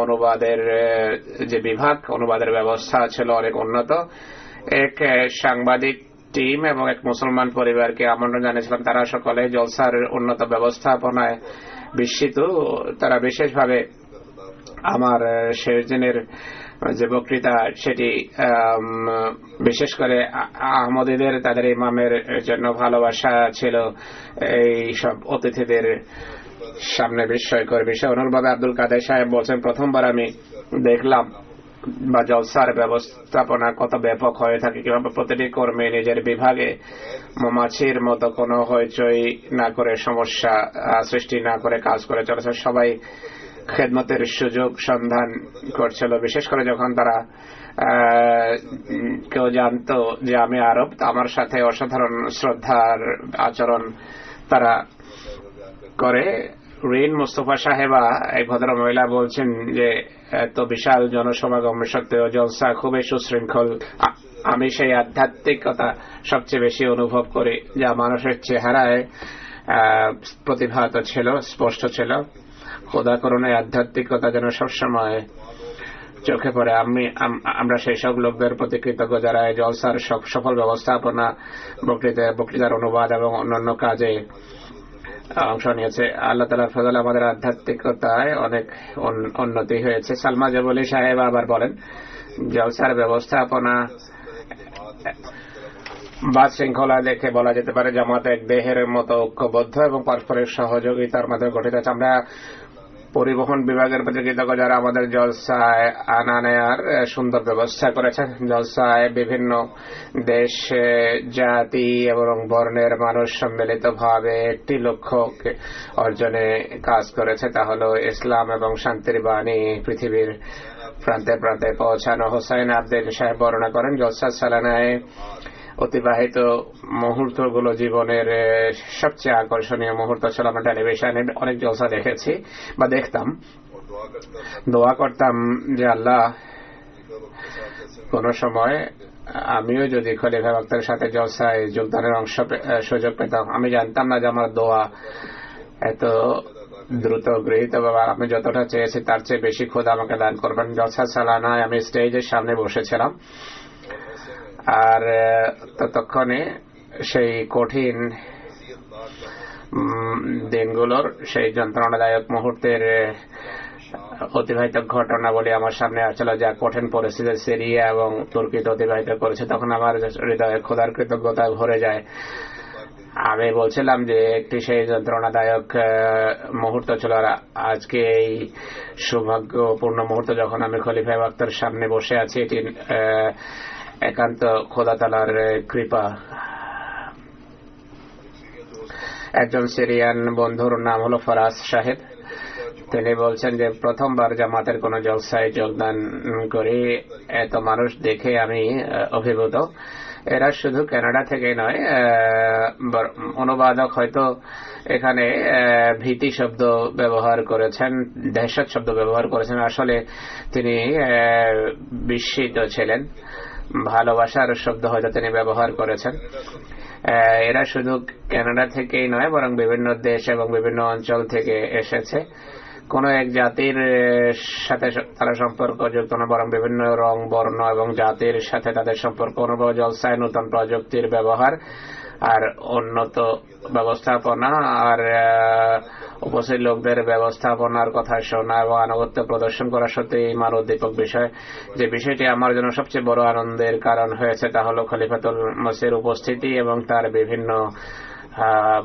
অনুবাদের যে বিভাগ, অনুবাদের ব্যবস্থা ছিল অনেক উন্নত। এক সাংবাদিক টিম এবং এক মুসলমান পরিবারকে আমন্ত্রণ জানিয়েছিলাম। তারা সকলে জলসার উন্নত ব্যবস্থাপনায় বিস্মিত। তারা বিশেষভাবে আমার শেষ দিনের যে বক্তৃতা সেটি বিশেষ করে আহমদীদের তাদের ইমামের জন্য ভালোবাসা ছিল এই সব অতিথিদের সামনে বিস্ময়কর বিষয়। অনুরূপভাবে আব্দুল কাদের সাহেব বলছেন, প্রথমবার আমি দেখলাম বা জলসার ব্যবস্থাপনা কত ব্যাপক হয়ে থাকে, কিভাবে প্রতিটি কর্মী নিজের বিভাগে মৌমাছির মতো কোনো হইচই না করে, সমস্যা সৃষ্টি না করে কাজ করে চলেছে। সবাই খেদমতের সুযোগ সন্ধান করছিল, বিশেষ করে যখন তারা কেউ জানতো যে আমি আরব, আমার সাথে অসাধারণ শ্রদ্ধার আচরণ তারা করে। রিন মুস্তফা সাহেবা এক ভদ্র মহিলা বলছেন যে এত বিশাল জনসমাগম সত্ত্বেও জলসা খুবই সুশৃঙ্খল। আমি সেই আধ্যাত্মিকতা সবচেয়ে বেশি অনুভব করি যা মানুষের চেহারায় প্রতিভাত ছিল, স্পষ্ট ছিল। খোদা করুণার আধ্যাত্মিকতা যেন সবসময় চোখে পড়ে। আমরা সেই সব লোকদের প্রতি কৃতজ্ঞ যারা এই জলসার সফল ব্যবস্থাপনা, বক্তৃতার অনুবাদ এবং অন্যান্য কাজে অংশ নিয়েছে। আল্লাহ তাআলার ফজলে আমাদের আধ্যাত্মিকতায় অনেক উন্নতি হয়েছে। সালমা জবলি সাহেব আবার বলেন, জলসার ব্যবস্থাপনা বা শৃঙ্খলা দেখে বলা যেতে পারে জামাত এক দেহের মতো ঐক্যবদ্ধ এবং পারস্পরিক সহযোগিতার মাধ্যমে গঠিত আছে। আমরা পরিবহন বিভাগের প্রতি কৃতজ্ঞ যারা আমাদের জলসায় আনা নেয়ার সুন্দর ব্যবস্থা করেছেন। জলসায় বিভিন্ন দেশ, জাতি এবং বর্ণের মানুষ সম্মিলিতভাবে একটি লক্ষ্য অর্জনে কাজ করেছে, তা হল ইসলাম এবং শান্তির বাণী পৃথিবীর প্রান্তে প্রান্তে পৌঁছানো। হোসাইন আবদিন সাহেব বর্ণনা করেন, জলসা সালানায় অতিবাহিত মুহূর্তগুলো জীবনের সবচেয়ে আকর্ষণীয় মুহূর্ত ছিল। আমরা টেলিভিশনে অনেক জলসা দেখেছি বা দেখতাম, দোয়া করতাম যে আল্লাহ কোন সময় আমিও যদি খলিফা বক্তার সাথে জলসায় যোগদানের সুযোগ পেতাম। আমি জানতাম না যে আমার দোয়া এত দ্রুত গৃহীত, বাবা আমি যতটা চেয়েছি তার চেয়ে বেশি খোদা আমাকে দান করবেন। জলসা সালানায় আমি স্টেজের সামনে বসেছিলাম, আর ততক্ষণে সেই কঠিন দিনগুলোর সেই যন্ত্রণাদায়ক মুহূর্তের অতিবাহিত ঘটনাবলী আমার সামনে আসছিল, যা কঠিন পরিস্থিতি সিরিয়া এবং তুর্কিতে অতিবাহিত করেছে। তখন আমার হৃদয়ে খোদার কৃতজ্ঞতায় ভরে যায়। আমি বলছিলাম যে একটি সেই যন্ত্রণাদায়ক মুহূর্ত ছিল, আর আজকে এই সৌভাগ্যপূর্ণ মুহূর্ত যখন আমি খলিফা বক্তার সামনে বসে আছি, এটি একান্ত খোদা তাআলার কৃপা। একজন সিরিয়ান বন্ধুর নাম হলো ফরাজ সাহেব। তিনি বলছেন যে প্রথমবার জামাতের কোন জলসায় যোগদান করি, এত মানুষ দেখে আমি অভিভূত। এরা শুধু কানাডা থেকে নয়, অনুবাদক হয়তো এখানে ভীতি শব্দ ব্যবহার করেছেন, দহশত শব্দ ব্যবহার করেছেন। আসলে তিনি বিস্মিত ছিলেন, ভালোবাসার শব্দ হয়তো তিনি ব্যবহার করেছেন। এরা শুধু কানাডা থেকেই নয়, বরং বিভিন্ন দেশ এবং বিভিন্ন অঞ্চল থেকে এসেছে। কোন এক জাতির সাথে তারা সম্পর্কযুক্ত না, বরং বিভিন্ন রং, বর্ণ এবং জাতির সাথে তাদের সম্পর্ক অনুভব। জলসায় নতুন প্রযুক্তির ব্যবহার আর উন্নত ব্যবস্থাপনা আর উপস্থিত লোকদের ব্যবস্থাপনার কথা শোনা এবং আনুগত্য প্রদর্শন করা সত্যি ইমান উদ্দীপক বিষয়। যে বিষয়টি আমার জন্য সবচেয়ে বড় আনন্দের কারণ হয়েছে তা হল খলিফাতুল মসির উপস্থিতি এবং তার বিভিন্ন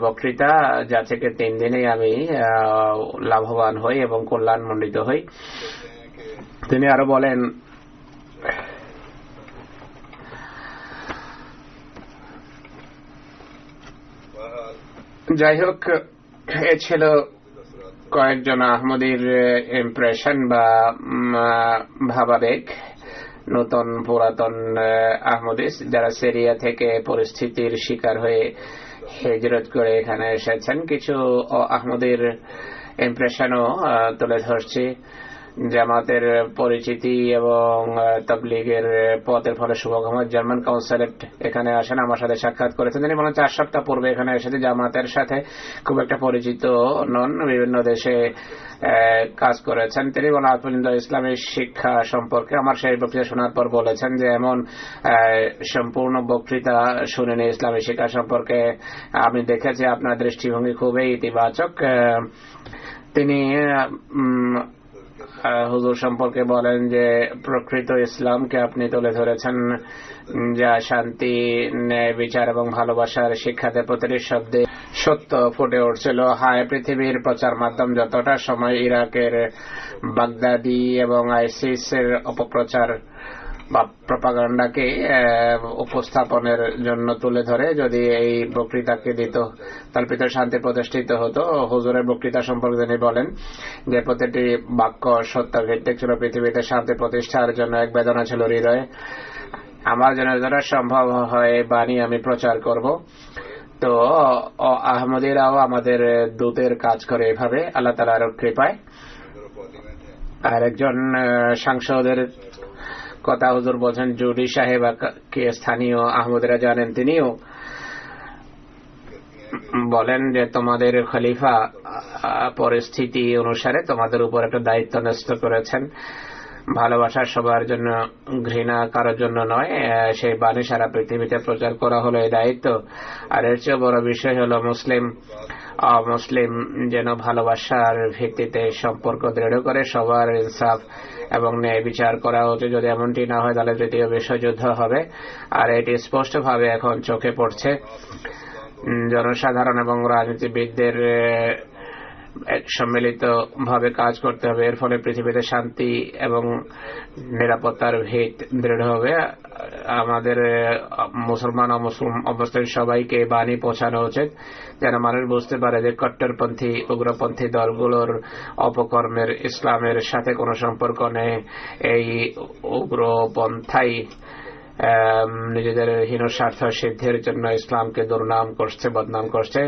বক্তৃতা, যা থেকে 3 দিনেই আমি লাভবান হই এবং কল্যাণমণ্ডিত হই। তিনি আরো বলেন, যাই হোক, এ ছিল কয়েকজন আহমদীর ইমপ্রেশন বা ভাবাবেগ। নতুন পুরাতন আহমদী যারা সিরিয়া থেকে পরিস্থিতির শিকার হয়ে হিজরত করে এখানে এসেছেন। কিছু আহমদীর ইমপ্রেশনও তুলে ধরছি। জামাতের পরিচিতি এবং তাবলীগের পথের ফলে শুভকামনা জার্মান কাউন্সিলেট এখানে আসেন, আমার সাথে সাক্ষাৎ করেছেন। তিনি বলেন 4 সপ্তাহ পূর্বে এখানে এসেছে, জামাতের সাথে খুব একটা পরিচিত নন, বিভিন্ন দেশে কাজ করেছেন। তিনি বলেন আলহামদুলিল্লাহ ইসলামী শিক্ষা সম্পর্কে আমার সেই বক্তৃতা শোনার পর বলেছেন যে এমন সম্পূর্ণ বক্তৃতা শুনেনি ইসলামী শিক্ষা সম্পর্কে। আমি দেখেছি আপনার দৃষ্টিভঙ্গি খুবই ইতিবাচক। তিনি হুজুর সম্পর্কে বলেন যে প্রকৃত ইসলামকে আপনি তুলে ধরেছেন, যা শান্তি, ন্যায়, বিচার এবং ভালোবাসার শিক্ষাতে প্রতিটি শব্দে সত্য ফুটে উঠছিল। হায় পৃথিবীর প্রচার মাধ্যম যতটা সময় ইরাকের বাগদাদি এবং আইসিসের অপপ্রচার বা প্রপাগান্ডাকে উপস্থাপনের জন্য তুলে ধরে, যদি এই বক্তৃতাকে দিত তার ভিতরে শান্তি প্রতিষ্ঠিত হতো। হুজুরের বক্তৃতা সম্পর্কে তিনি বলেন যে প্রতিটি বাক্য সত্য ভিত্তিক ছিল, পৃথিবীতে শান্তি প্রতিষ্ঠার জন্য এক বেদনা ছিল হৃদয়ে। আমার জন্য যতটা সম্ভব হয় বাণী আমি প্রচার করব। তো আহমদীরাও আমাদের দূতের কাজ করে এভাবে আল্লাহ তাআলার কৃপায়। আর একজন সাংসদের কথা হুজুর বলছেন, জুডি সাহেব কে স্থানীয় আহমদীরা জানেন, তিনিও বলেন যে তোমাদের খলিফা পরিস্থিতি অনুসারে তোমাদের উপর একটা দায়িত্ব ন্যস্ত করেছেন, ভালোবাসা সবার জন্য, ঘৃণা কারোর জন্য নয়। সেই বাণী সারা পৃথিবীতে প্রচার করা হলো এই দায়িত্ব। আর এর চেয়ে বড় বিষয় হলো মুসলিম অমুসলিম যেন ভালোবাসার ভিত্তিতে সম্পর্ক দৃঢ় করে, সবার ইনসাফ এবং ন্যায় বিচার করা উচিত। যদি এমনটি না হয় তাহলে তৃতীয় বিশ্বযুদ্ধ হবে। আর এটি স্পষ্টভাবে এখন চোখে পড়ছে। জনসাধারণ এবং রাজনীতিবিদদের সম্মিলিত ভাবে কাজ করতে হবে। এর ফলে পৃথিবীতে শান্তি এবং নিরাপত্তার ভিত দৃঢ় হবে। আমাদের মুসলমান অমুসলিম অবস্থায় সবাইকে বাণী পৌঁছানো উচিত, যেন মানুষ বুঝতে পারে যে কট্টরপন্থী উগ্রপন্থী দলগুলোর অপকর্মের ইসলামের সাথে কোনো সম্পর্ক নেই। এই উগ্রপন্থাই নিজেদের হীন স্বার্থ সিদ্ধির জন্য ইসলামকে দুর্নাম করছে, বদনাম করছে।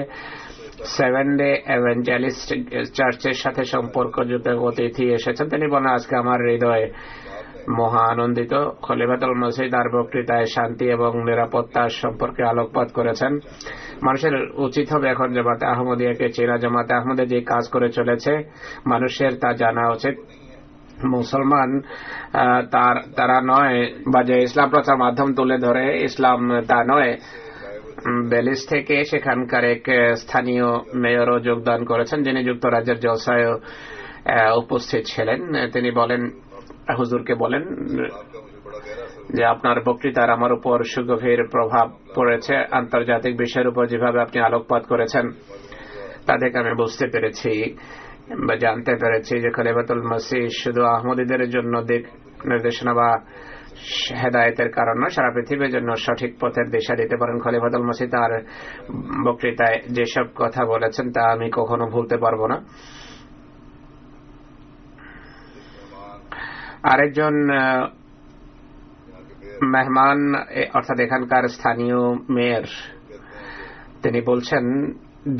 7 ডে এভাঞ্জেলিস্ট চার্চের সাথে সম্পর্কযুক্ত অতিথি এসেছেন। তিনি বলেন আজকে আমার হৃদয়ে মহা আনন্দিত। খলিফাতুল মসিহ তার বক্তৃতায় শান্তি এবং নিরাপত্তার সম্পর্কে আলোকপাত করেছেন। মানুষের উচিত হবে এখন জামাতে আহমদিয়াকে চেনা। জামাতে আহমদিয়া যে কাজ করে চলেছে মানুষের তা জানা উচিত। মুসলমান তারা নয়, বা যে ইসলাম প্রচার মাধ্যম তুলে ধরে ইসলাম তা নয়। বেলিজ থেকে সেখানকার এক স্থানীয় মেয়রও যোগদান করেছেন, যিনি যুক্তরাজ্যের জলসায় উপস্থিত ছিলেন। তিনি বলেন, হুজুরকে বলেন যে আপনার বক্তৃতার আমার উপর সুগভীর প্রভাব পড়েছে। আন্তর্জাতিক বিষয়ের উপর যেভাবে আপনি আলোকপাত করেছেন তা দেখে আমি বুঝতে পেরেছি বা জানতে পেরেছি যে খলিফাতুল মসিহ শুধু আহমদীদের জন্য দিক নির্দেশনা বা হেদায়েতের কারণ নয়, সারা পৃথিবীর জন্য সঠিক পথের দিশা দিতে পারেন। খলিফাতুল মসিহ তার বক্তৃতায় যেসব কথা বলেছেন তা আমি কখনো ভুলতে পারবো না। আরেকজন মেহমান অর্থাৎ এখানকার স্থানীয় মেয়র, তিনি বলছেন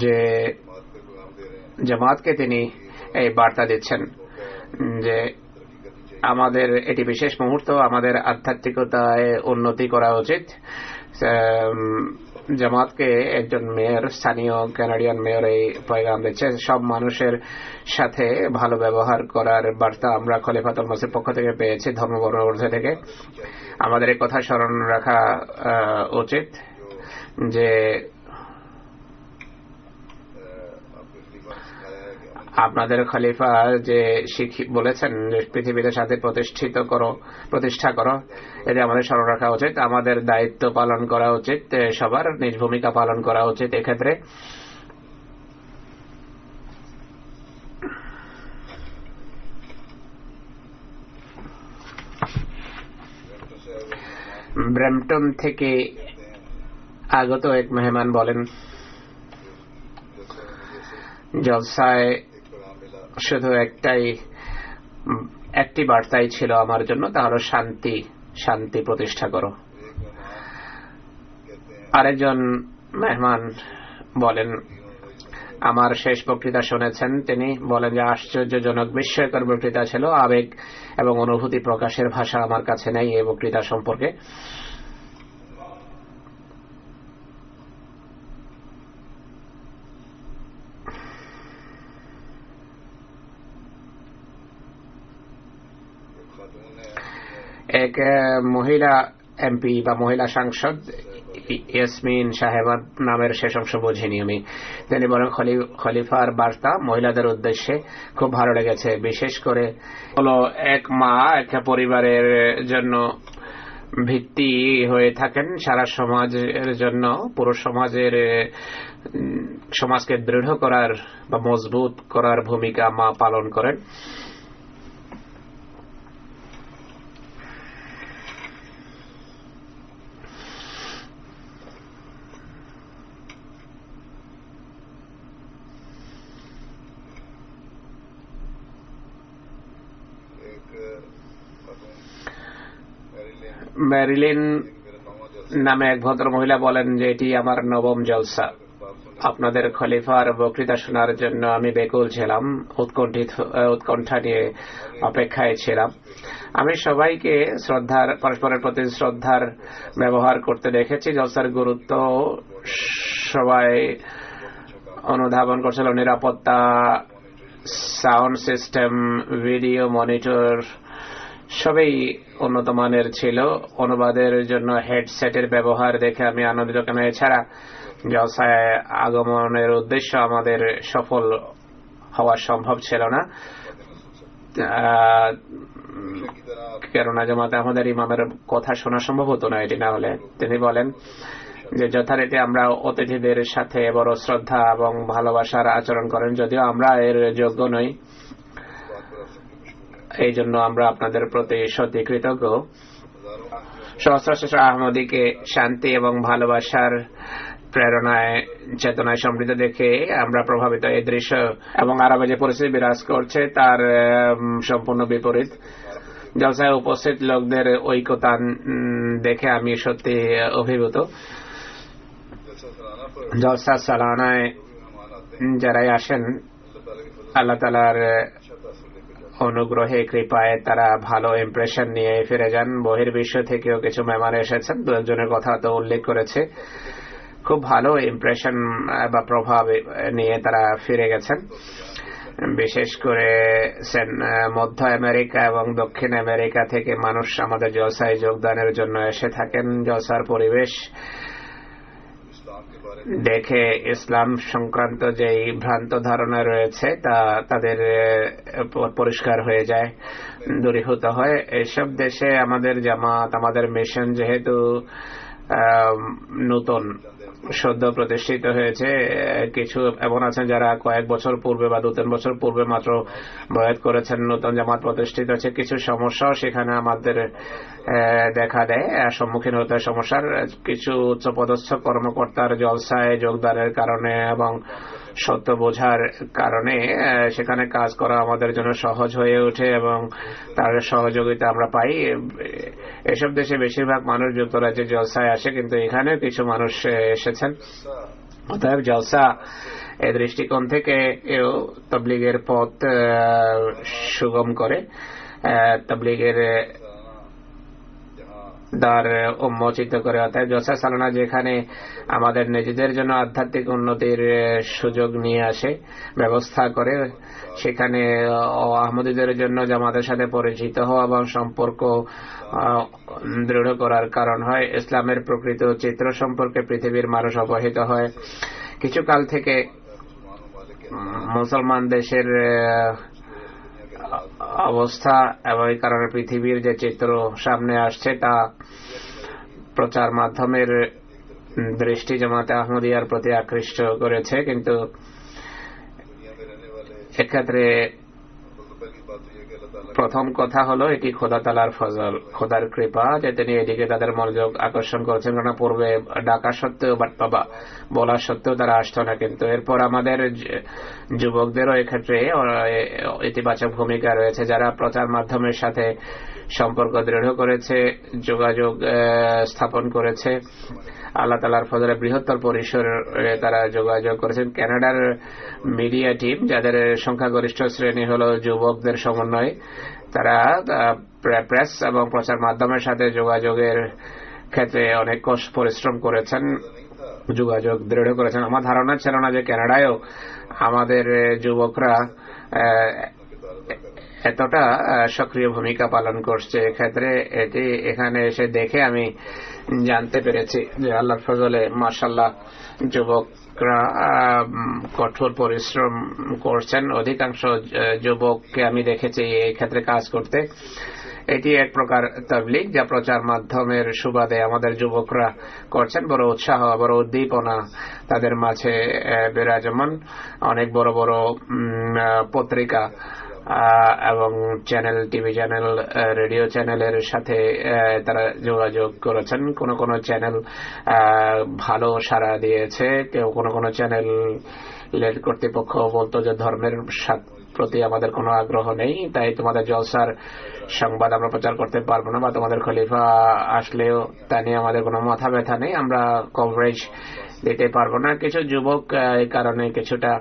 যে জামাতকে তিনি এই বার্তা দিচ্ছেন যে আমাদের এটি বিশেষ মুহূর্ত, আমাদের আধ্যাত্মিকতায় উন্নতি করা উচিত। জামাতকে একজন মেয়র, স্থানীয় কানাডিয়ান মেয়র এই পয়গাম দিচ্ছে। সব মানুষের সাথে ভালো ব্যবহার করার বার্তা আমরা খলিফাতুল মসিহর পক্ষ থেকে পেয়েছি, ধর্মবর্ণ ঊর্ধ্বে থেকে। আমাদের এই কথা স্মরণ রাখা উচিত যে আপনাদের খলিফা যে বলেছেন যে পৃথিবীতে শান্তি প্রতিষ্ঠা করো, এটি আমাদের স্মরণ রাখা উচিত। আমাদের দায়িত্ব পালন করা উচিত, সবার নিজ ভূমিকা পালন করা উচিত এক্ষেত্রে। ব্র্যাম্পটন থেকে আগত এক মেহমান বলেন, জলসায় শুধু একটি বার্তাই ছিল আমার জন্য, তা হলো শান্তি প্রতিষ্ঠা করো। আরেকজন মেহমান বলেন, আমার শেষ বক্তৃতা শুনেছেন। তিনি বলেন যে আশ্চর্যজনক বিস্ময়কর বক্তৃতা ছিল, আবেগ এবং অনুভূতি প্রকাশের ভাষা আমার কাছে নেই এই বক্তৃতা সম্পর্কে। এক মহিলা এমপি বা মহিলা সাংসদ ইয়াসমিন সাহেবার নামের শেষ অংশ বুঝিনি আমি। তিনি বলেন খলিফার বার্তা মহিলাদের উদ্দেশ্যে খুব ভালো লেগেছে, বিশেষ করে হলো এক মা একটা পরিবারের জন্য ভিত্তি হয়ে থাকেন, সারা সমাজের জন্য, পুরো সমাজকে দৃঢ় করার বা মজবুত করার ভূমিকা মা পালন করেন। ম্যারিলিন নামে এক ভদ্র মহিলা বলেন যে এটি আমার নবম জলসা। আপনাদের খলিফার বক্তৃতা শোনার জন্য আমি বেকুল ছিলাম, উৎকণ্ঠা নিয়ে অপেক্ষায় ছিলাম। আমি সবাইকে পরস্পরের প্রতি শ্রদ্ধার ব্যবহার করতে দেখেছি। জলসার গুরুত্ব সবাই অনুধাবন করছিল। নিরাপত্তা, সাউন্ড সিস্টেম, ভিডিও মনিটর সবই উন্নত মানের ছিল। অনুবাদের জন্য হেডসেটের ব্যবহার দেখে আমি আনন্দিত। কেন এছাড়া জলসায় আগমনের উদ্দেশ্য আমাদের সফল হওয়া সম্ভব ছিল না, কেননা জামাতে আমাদের ইমামের কথা শোনা সম্ভব হতো না এটি না হলে। তিনি বলেন যে যথারীতি আমরা অতিথিদের সাথে বড় শ্রদ্ধা এবং ভালোবাসার আচরণ করেন, যদিও আমরা এর যোগ্য নই। এই জন্য আমরা আপনাদের প্রতি সত্যি কৃতজ্ঞ। সহস্র আহমদীকে শান্তি এবং ভালোবাসার প্রেরণায় চেতনায় সমৃদ্ধ দেখে আমরা প্রভাবিত। এই দৃশ্য এবং আরবে যে পরিস্থিতি বিরাজ করছে তার সম্পূর্ণ বিপরীত। জলসায় উপস্থিত লোকদের ঐক্যতা দেখে আমি সত্যি অভিভূত। জলসা সালানায় যারাই আসেন আল্লাহ তাআলার অনুগ্রহে কৃপায় তারা ভালো ইমপ্রেশন নিয়ে ফিরে যান। বহির্বিশ্ব থেকেও কিছু মেহমান এসেছেন, দু একজনের কথা তো উল্লেখ করেছে। খুব ভালো ইমপ্রেশন বা প্রভাব নিয়ে তারা ফিরে গেছেন। বিশেষ করে মধ্য আমেরিকা এবং দক্ষিণ আমেরিকা থেকে মানুষ আমাদের জলসায় যোগদানের জন্য এসে থাকেন। জলসার পরিবেশ দেখে ইসলাম সংক্রান্ত যে ভ্রান্ত ধারণা রয়েছে তা তাদের পরিষ্কার হয়ে যায়, দূরীভূত হয়। এইসব দেশে আমাদের জামাত, আমাদের মিশন যেহেতু নতুন সদ্য প্রতিষ্ঠিত হয়েছে, কিছু এমন আছেন যারা কয়েক বছর পূর্বে বা 2-3 বছর পূর্বে মাত্র বয়াত করেছেন, নতুন জামাত প্রতিষ্ঠিত হচ্ছে। কিছু সমস্যাও সেখানে আমাদের দেখা দেয়, সম্মুখীন হতে হয় সমস্যার। কিছু উচ্চপদস্থ কর্মকর্তার জলসায় যোগদানের কারণে এবং সত্য বোঝার কারণে সেখানে কাজ করা আমাদের জন্য সহজ হয়ে ওঠে এবং তার সহযোগিতা আমরা পাই। এসব দেশে বেশিরভাগ মানুষ যুক্তরাজ্যে জলসায় আসে, কিন্তু এখানে কিছু মানুষ এসেছেন। অতএব জলসা এই দৃষ্টিকোণ থেকে এও তাবলীগের পথ সুগম করে, তাবলীগের দ্বার উন্মোচিত করে। অর্থাৎ জলসা সালানা যেখানে আমাদের নিজেদের জন্য আধ্যাত্মিক উন্নতির সুযোগ নিয়ে আসে, ব্যবস্থা করে, সেখানে আহমদীদের জন্য জামাতের সাথে পরিচিত হওয়া এবং সম্পর্ক দৃঢ় করার কারণ হয়। ইসলামের প্রকৃত চিত্র সম্পর্কে পৃথিবীর মানুষ অবহিত হয়। কিছু কাল থেকে মুসলমান দেশের অবস্থা এবং এই কারণে পৃথিবীর যে চিত্র সামনে আসছে তা প্রচার মাধ্যমের দৃষ্টি জামাতে আহমদিয়ার প্রতি আকৃষ্ট করেছে। কিন্তু এক্ষেত্রে প্রথম কথা হলো এটি খোদা তাআলার ফজল, খোদার কৃপা যে তিনি এদিকে তাদের মনোযোগ আকর্ষণ করেছেন। কেননা পূর্বে ডাকা সত্ত্বেও বা বলা সত্ত্বেও তারা আসতো না, কিন্তু এরপর আমাদের যুবকদেরও এক্ষেত্রে ইতিবাচক ভূমিকা রয়েছে, যারা প্রচার মাধ্যমের সাথে সম্পর্ক দৃঢ় করেছে, যোগাযোগ স্থাপন করেছে। আল্লাহ তাআলার ফজলে বৃহত্তর পরিসরে তারা যোগাযোগ করেছেন। কানাডার মিডিয়া টিম, যাদের সংখ্যাগরিষ্ঠ শ্রেণী হলো যুবকদের সমন্বয়, তারা প্রেস এবং প্রচার মাধ্যমের সাথে যোগাযোগের ক্ষেত্রে অনেক পরিশ্রম করেছেন, যোগাযোগ দৃঢ় করেছেন। আমার ধারণা ছিল না যে কানাডায়ও আমাদের যুবকরা এতটা সক্রিয় ভূমিকা পালন করছে। এক্ষেত্রে এটি এখানে এসে দেখে আমি জানতে পেরেছি যে আল্লাহর ফজলে মাশাআল্লাহ যুবকরা কঠোর পরিশ্রম করছেন। অধিকাংশ যুবককে আমি দেখেছি এই ক্ষেত্রে কাজ করতে। এটি এক প্রকার তাবলীগ যা প্রচার মাধ্যমের সুবাদে আমাদের যুবকরা করছেন। বড় উৎসাহ, বড় উদ্দীপনা তাদের মাঝে বিরাজমান। অনেক বড় বড় পত্রিকা এবং চ্যানেল, টিভি চ্যানেল, রেডিও চ্যানেলের সাথে তারা যোগাযোগ করেছেন। কোন কোন চ্যানেল ভালো সাড়া দিয়েছে, কেউ কোন কোন চ্যানেলের কর্তৃপক্ষ বলতো যে ধর্মের প্রতি আমাদের কোনো আগ্রহ নেই, তাই তোমাদের জলসার সংবাদ আমরা প্রচার করতে পারবো না, বা তোমাদের খলিফা আসলেও তা নিয়ে আমাদের কোনো মাথা ব্যথা নেই, আমরা কভারেজ দিতে পারবো না। কিছু যুবক এই কারণে কিছুটা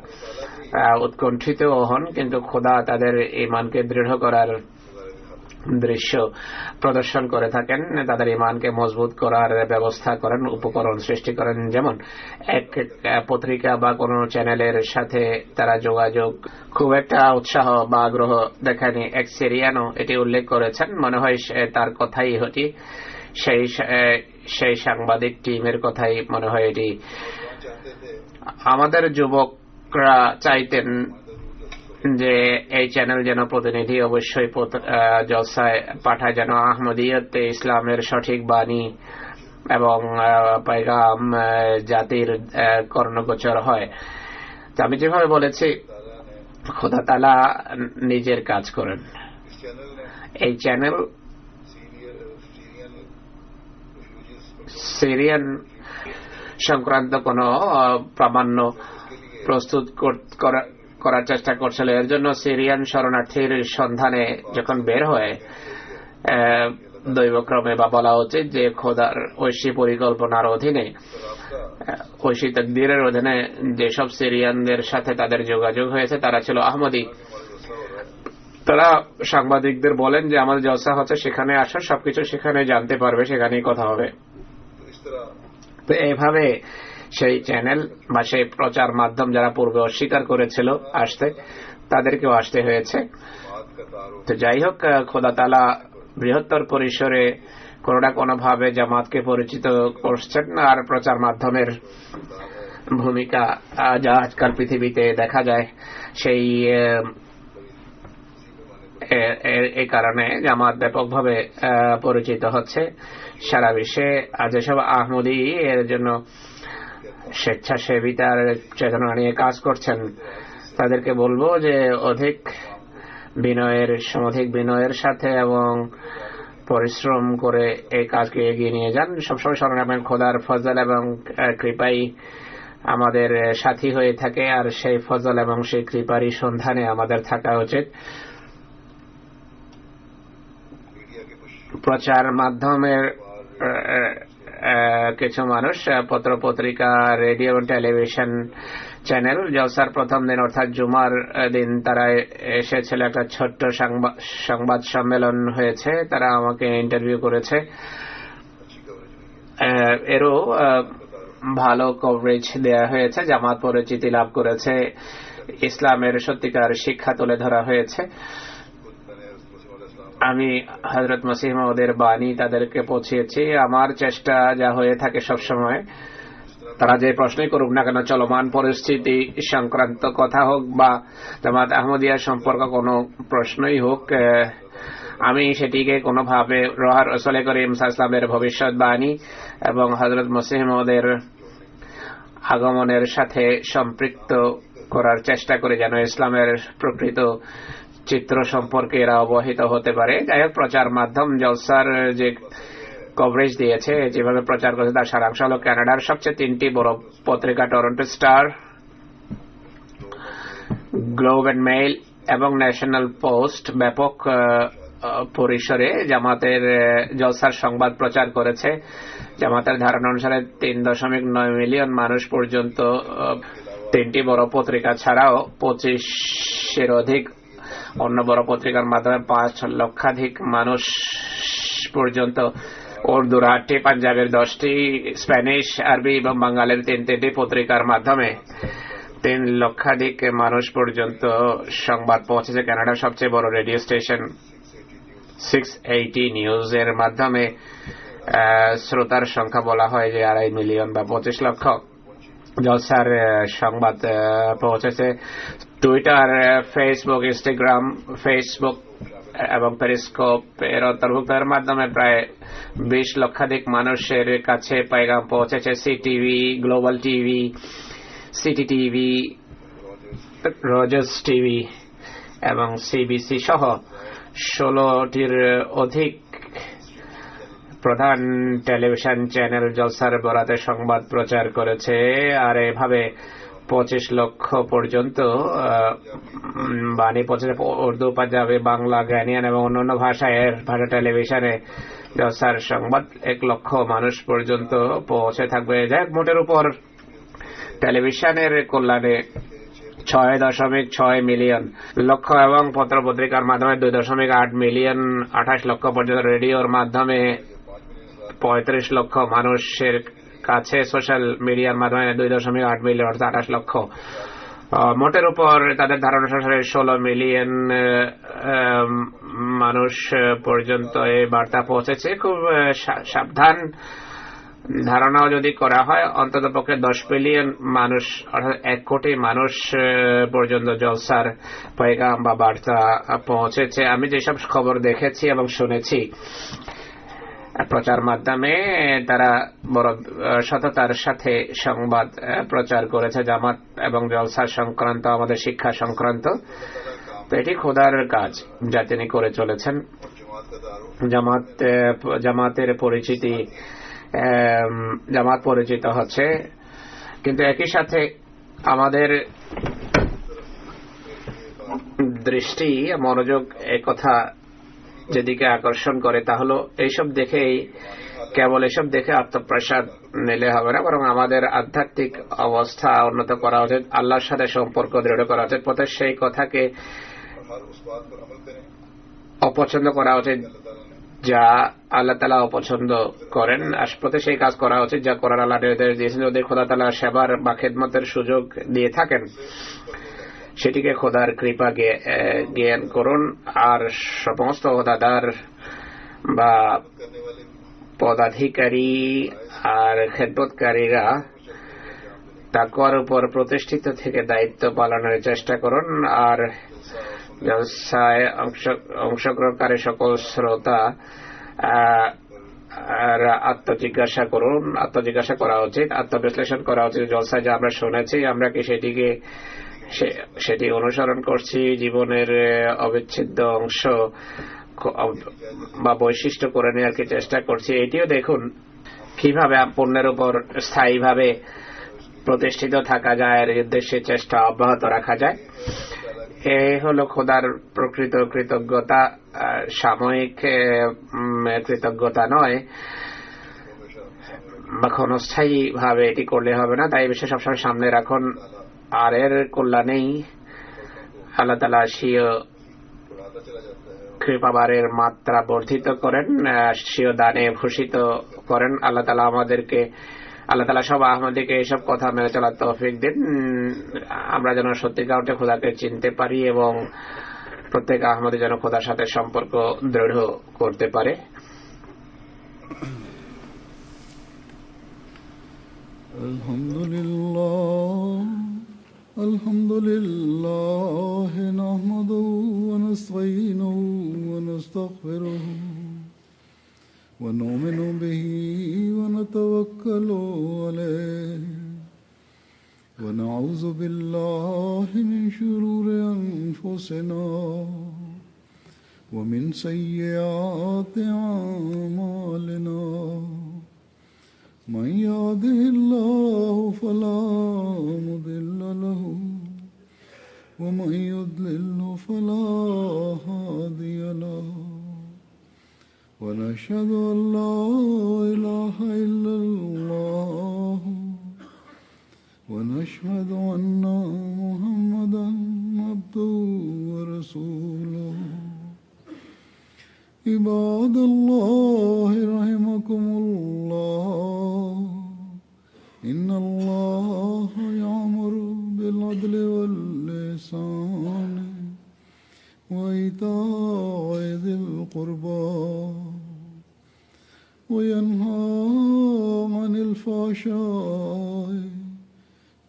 উৎকণ্ঠিত হন, কিন্তু খোদা তাদের ঈমানকে দৃঢ় করার দৃশ্য প্রদর্শন করে থাকেন। তাদের ঈমানকে মজবুত করার ব্যবস্থা করেন, উপকরণ সৃষ্টি করেন। যেমন এক পত্রিকা বা কোনো চ্যানেলের সাথে তারা যোগাযোগ খুব একটা উৎসাহ বা আগ্রহ দেখায়নি। এক সিরিয়ানও এটি উল্লেখ করেছেন, মনে হয় তার কথাই হটি, সেই সাংবাদিক টিমের কথাই মনে হয় এটি। আমাদের যুবকরা চাইতেন যে এই চ্যানেল যেন প্রতিনিধি অবশ্যই জলসায় পাঠায়, যেন আহমদিয়ত ইসলামের সঠিক বাণী এবং পেগাম জাতির কর্ণগোচর হয়। আমি যেভাবে বলেছি, খোদা তাআলা নিজের কাজ করেন। এই চ্যানেল সিরিয়ান সংক্রান্ত কোন প্রামাণ্য প্রস্তুত করার চেষ্টা করছিল। এর জন্য সিরিয়ান শরণার্থীর সন্ধানে যখন বের হয়, দৈবক্রমে বা বলা উচিত যে খোদার ঐশী পরিকল্পনার অধীনে, ঐশী তাকদীরের অধীনে যেসব সিরিয়ানদের সাথে তাদের যোগাযোগ হয়েছে তারা ছিল আহমদী। তারা সাংবাদিকদের বলেন যে আমাদের জলসা হচ্ছে, সেখানে আসো, সবকিছু সেখানে জানতে পারবে, সেখানেই কথা হবে। তো এইভাবে সেই চ্যানেল বা সেই প্রচার মাধ্যম যারা পূর্বে অস্বীকার করেছিল আসতে, তাদেরকেও আসতে হয়েছে। তো যাই হোক, খোদা তাআলা বৃহত্তর পরিসরে কোনো না কোনো ভাবে জামাতকে পরিচিত করছেন। আর প্রচার মাধ্যমের ভূমিকা যা আজকাল পৃথিবীতে দেখা যায়, সেই এই কারণে জামাত ব্যাপকভাবে পরিচিত হচ্ছে সারা বিশ্বে। আর যেসব আহমদী এর জন্য স্বেচ্ছাসেবিতার চেতনা নিয়ে কাজ করছেন, তাদেরকে বলবো যে অধিক বিনয়ের সাথে এবং পরিশ্রম করে এই কাজকে এগিয়ে নিয়ে যান। সবসময় স্মরণ রাখবেন খোদার ফজল এবং কৃপাই আমাদের সাথী হয়ে থাকে, আর সেই ফজল এবং সেই কৃপারই সন্ধানে আমাদের থাকা উচিত। প্রচার মাধ্যমের কিছু মানুষ পত্র পত্রিকা, রেডিও, টেলিভিশন চ্যানেল জলসার প্রথম দিন অর্থাৎ জুমার দিন তারা এসেছিল। একটা ছোট্ট সংবাদ সম্মেলন হয়েছে, তারা আমাকে ইন্টারভিউ করেছে। এরও ভালো কভারেজ দেয়া হয়েছে, জামাত পরিচিতি লাভ করেছে, ইসলামের সত্যিকার শিক্ষা তুলে ধরা হয়েছে। আমি হযরত মসিহ মাউদের বাণী তাদেরকে পৌঁছিয়েছি। আমার চেষ্টা যা হয়ে থাকে সবসময়, তারা যে প্রশ্নই করুক না কেন, চলমান পরিস্থিতি সংক্রান্ত কথা হোক বা জামাত আহমদিয়া সম্পর্ক কোনো প্রশ্নই হোক, আমি সেটিকে কোনোভাবে রাসূল করিম সাল্লাল্লাহু আলাইহি ওয়াসাল্লামের ভবিষ্যৎবাণী এবং হযরত মসিহ মাউদের আগমনের সাথে সম্পৃক্ত করার চেষ্টা করি, যেন ইসলামের প্রকৃত চিত্র সম্পর্কে এরা অবহিত হতে পারে। যাই হোক, প্রচার মাধ্যম জলসার যে কভারেজ দিয়েছে, যেভাবে প্রচার করেছে তার সারাংশ হল কানাডার সবচেয়ে 3টি বড় পত্রিকা Toronto Star, Globe and Mail এবং ন্যাশনাল পোস্ট ব্যাপক পরিসরে জামাতের জলসার সংবাদ প্রচার করেছে। জামাতের ধারণা অনুসারে 3.9 মিলিয়ন মানুষ পর্যন্ত 3টি বড় পত্রিকা ছাড়াও 25-এর অধিক অন্য বড় পত্রিকার মাধ্যমে 5 লক্ষাধিক মানুষ পর্যন্ত উর্দুর 8টি, পাঞ্জাবের 10টি, স্প্যানিশ, আরবি এবং বাঙালির 3টি পত্রিকার মাধ্যমে 3 লক্ষাধিক মানুষ পর্যন্ত সংবাদ পৌঁছেছে। কানাডার সবচেয়ে বড় রেডিও স্টেশন 680 নিউজের মাধ্যমে শ্রোতার সংখ্যা বলা হয় যে 2.5 মিলিয়ন বা 25 লক্ষ। জলসার সংবাদ পৌঁছেছে টুইটার, ফেসবুক, ইনস্টাগ্রাম, ফেসবুক এবং পেরিস্কোপ এর অন্তর্ভুক্তের মাধ্যমে প্রায় 20 লক্ষাধিক মানুষের কাছে পেগাম পৌঁছেছে। CTV, Global TV, City TV, Rogers TV এবং সিবিসি সহ 16টির অধিক প্রধান টেলিভিশন চ্যানেল জলসার বরাতে সংবাদ প্রচার করেছে। আর এভাবে 25 লক্ষ পর্যন্ত বাণী পৌঁছেছে। উর্দু, পাঞ্জাবি, বাংলা, গানিয়ান এবং অন্যান্য ভাষা টেলিভিশনে জলসার সংবাদ 1 লক্ষ মানুষ পর্যন্ত পৌঁছে থাকবে। যাই মোটের উপর টেলিভিশনের কল্যাণে 6.6 মিলিয়ন লক্ষ এবং পত্র পত্রিকার মাধ্যমে 2.8 মিলিয়ন 28 লক্ষ পর্যন্ত, রেডিওর মাধ্যমে 35 লক্ষ মানুষের কাছে, সোশ্যাল মিডিয়ার মাধ্যমে 2.8 মিলিয়ন 28 লক্ষ। মোটের উপর তাদের ধারণা অনুসারে 16 মিলিয়ন মানুষ পর্যন্ত এই বার্তা পৌঁছেছে। খুব সাবধান ধারণাও যদি করা হয়, অন্তত পক্ষে 10 মিলিয়ন মানুষ অর্থাৎ 1 কোটি মানুষ পর্যন্ত জলসার পয়গাম বা বার্তা পৌঁছেছে। আমি যেসব খবর দেখেছি এবং শুনেছি, প্রচার মাধ্যমে তারা বড় সততার সাথে সংবাদ প্রচার করেছে জামাত এবং জলসা সংক্রান্ত, আমাদের শিক্ষা সংক্রান্ত। তো এটি খোদার কাজ যা তিনি করে চলেছেন। জামাতের পরিচিতি, জামাত পরিচিত হচ্ছে, কিন্তু একই সাথে আমাদের দৃষ্টি মনোযোগ একথা যেদিকে আকর্ষণ করে তা হলো এইসব দেখেই, কেবল এসব দেখে আত্মপ্রসাদ নিলে হবে না, বরং আমাদের আধ্যাত্মিক অবস্থা উন্নত করা উচিত, আল্লাহর সাথে সম্পর্ক দৃঢ় করা উচিত। পথে সেই কথাকে অপছন্দ করা উচিত যা আল্লাহ তাআলা অপছন্দ করেন, আসপথে সেই কাজ করা উচিত যা করার আল্লাহ নির্দেশ দিয়েছেন। যদি খোদা তাআলা সেবার বা খেদমতের সুযোগ দিয়ে থাকেন, সেটিকে খোদার কৃপা জ্ঞান করুন। আর সমস্ত হোদাদার বা পদাধিকারী আর খেদমতকারীরা তাকওয়ার উপর প্রতিষ্ঠিত থেকে দায়িত্ব পালনের চেষ্টা করুন। আর জলসায় অংশগ্রহণকারী সকল শ্রোতা আত্মজিজ্ঞাসা করুন, আত্মজিজ্ঞাসা করা উচিত, আত্মবিশ্লেষণ করা উচিত। জলসায় যা আমরা শুনেছি, আমরা কি সেটি অনুসরণ করছি, জীবনের অবিচ্ছেদ্য অংশ বা বৈশিষ্ট্য করে নেওয়ার কি চেষ্টা করছি। এটিও দেখুন কিভাবে পণ্যের উপর স্থায়ীভাবে প্রতিষ্ঠিত থাকা যায়, এর উদ্দেশ্যে চেষ্টা অব্যাহত রাখা যায়। এই হলো খোদার প্রকৃত কৃতজ্ঞতা, সাময়িক কৃতজ্ঞতা নয় বা ক্ষণস্থায়ী ভাবে এটি করলে হবে না। তাই বিষয়ে সবসময় সামনে রাখুন। আর এর কল্যাণেই আল্লাহ তাআলা স্বীয় কৃপাবারের মাত্রা বর্ধিত করেন, স্বীয় দানে ভূষিত করেন। আল্লাহ তাআলা সব আহমদীকে এইসব কথা মেনে চলার তৌফিক দিন, আমরা যেন সত্যিকার অর্থে খোদাকে চিনতে পারি এবং প্রত্যেক আহমদী যেন খোদার সাথে সম্পর্ক দৃঢ় করতে পারে। আলহামদুলিল্লাহ নাহমাদুহু ওয়া নাস্তাঈনুহু ওয়া নাস্তাগফিরুহু ওয়া নু'মিনু বিহি ওয়া নাতাওয়াক্কালু আলাইহি ওয়া নাউযু বিল্লাহি মিন শুরুরি আনফুসিনা ومن سيئات أعمالنا من يهده الله فلا مضل له ومن يضلل فلا هادي له ونشهد أن لا إله إلا الله ونشهد أن محمدا عبده ورسوله عباد الله رحمكم الله إن الله يأمر بالعدل والإحسان وإيتاء ذي القربى وينهى عن الفحشاء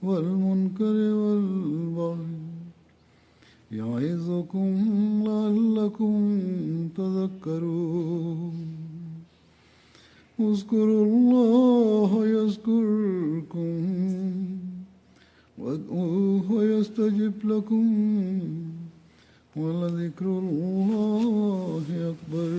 والمنكر والبغي يعظكم لعلكم تذكرون اذكروا الله يذكركم وادعوه يستجب لكم ولذكر الله أكبر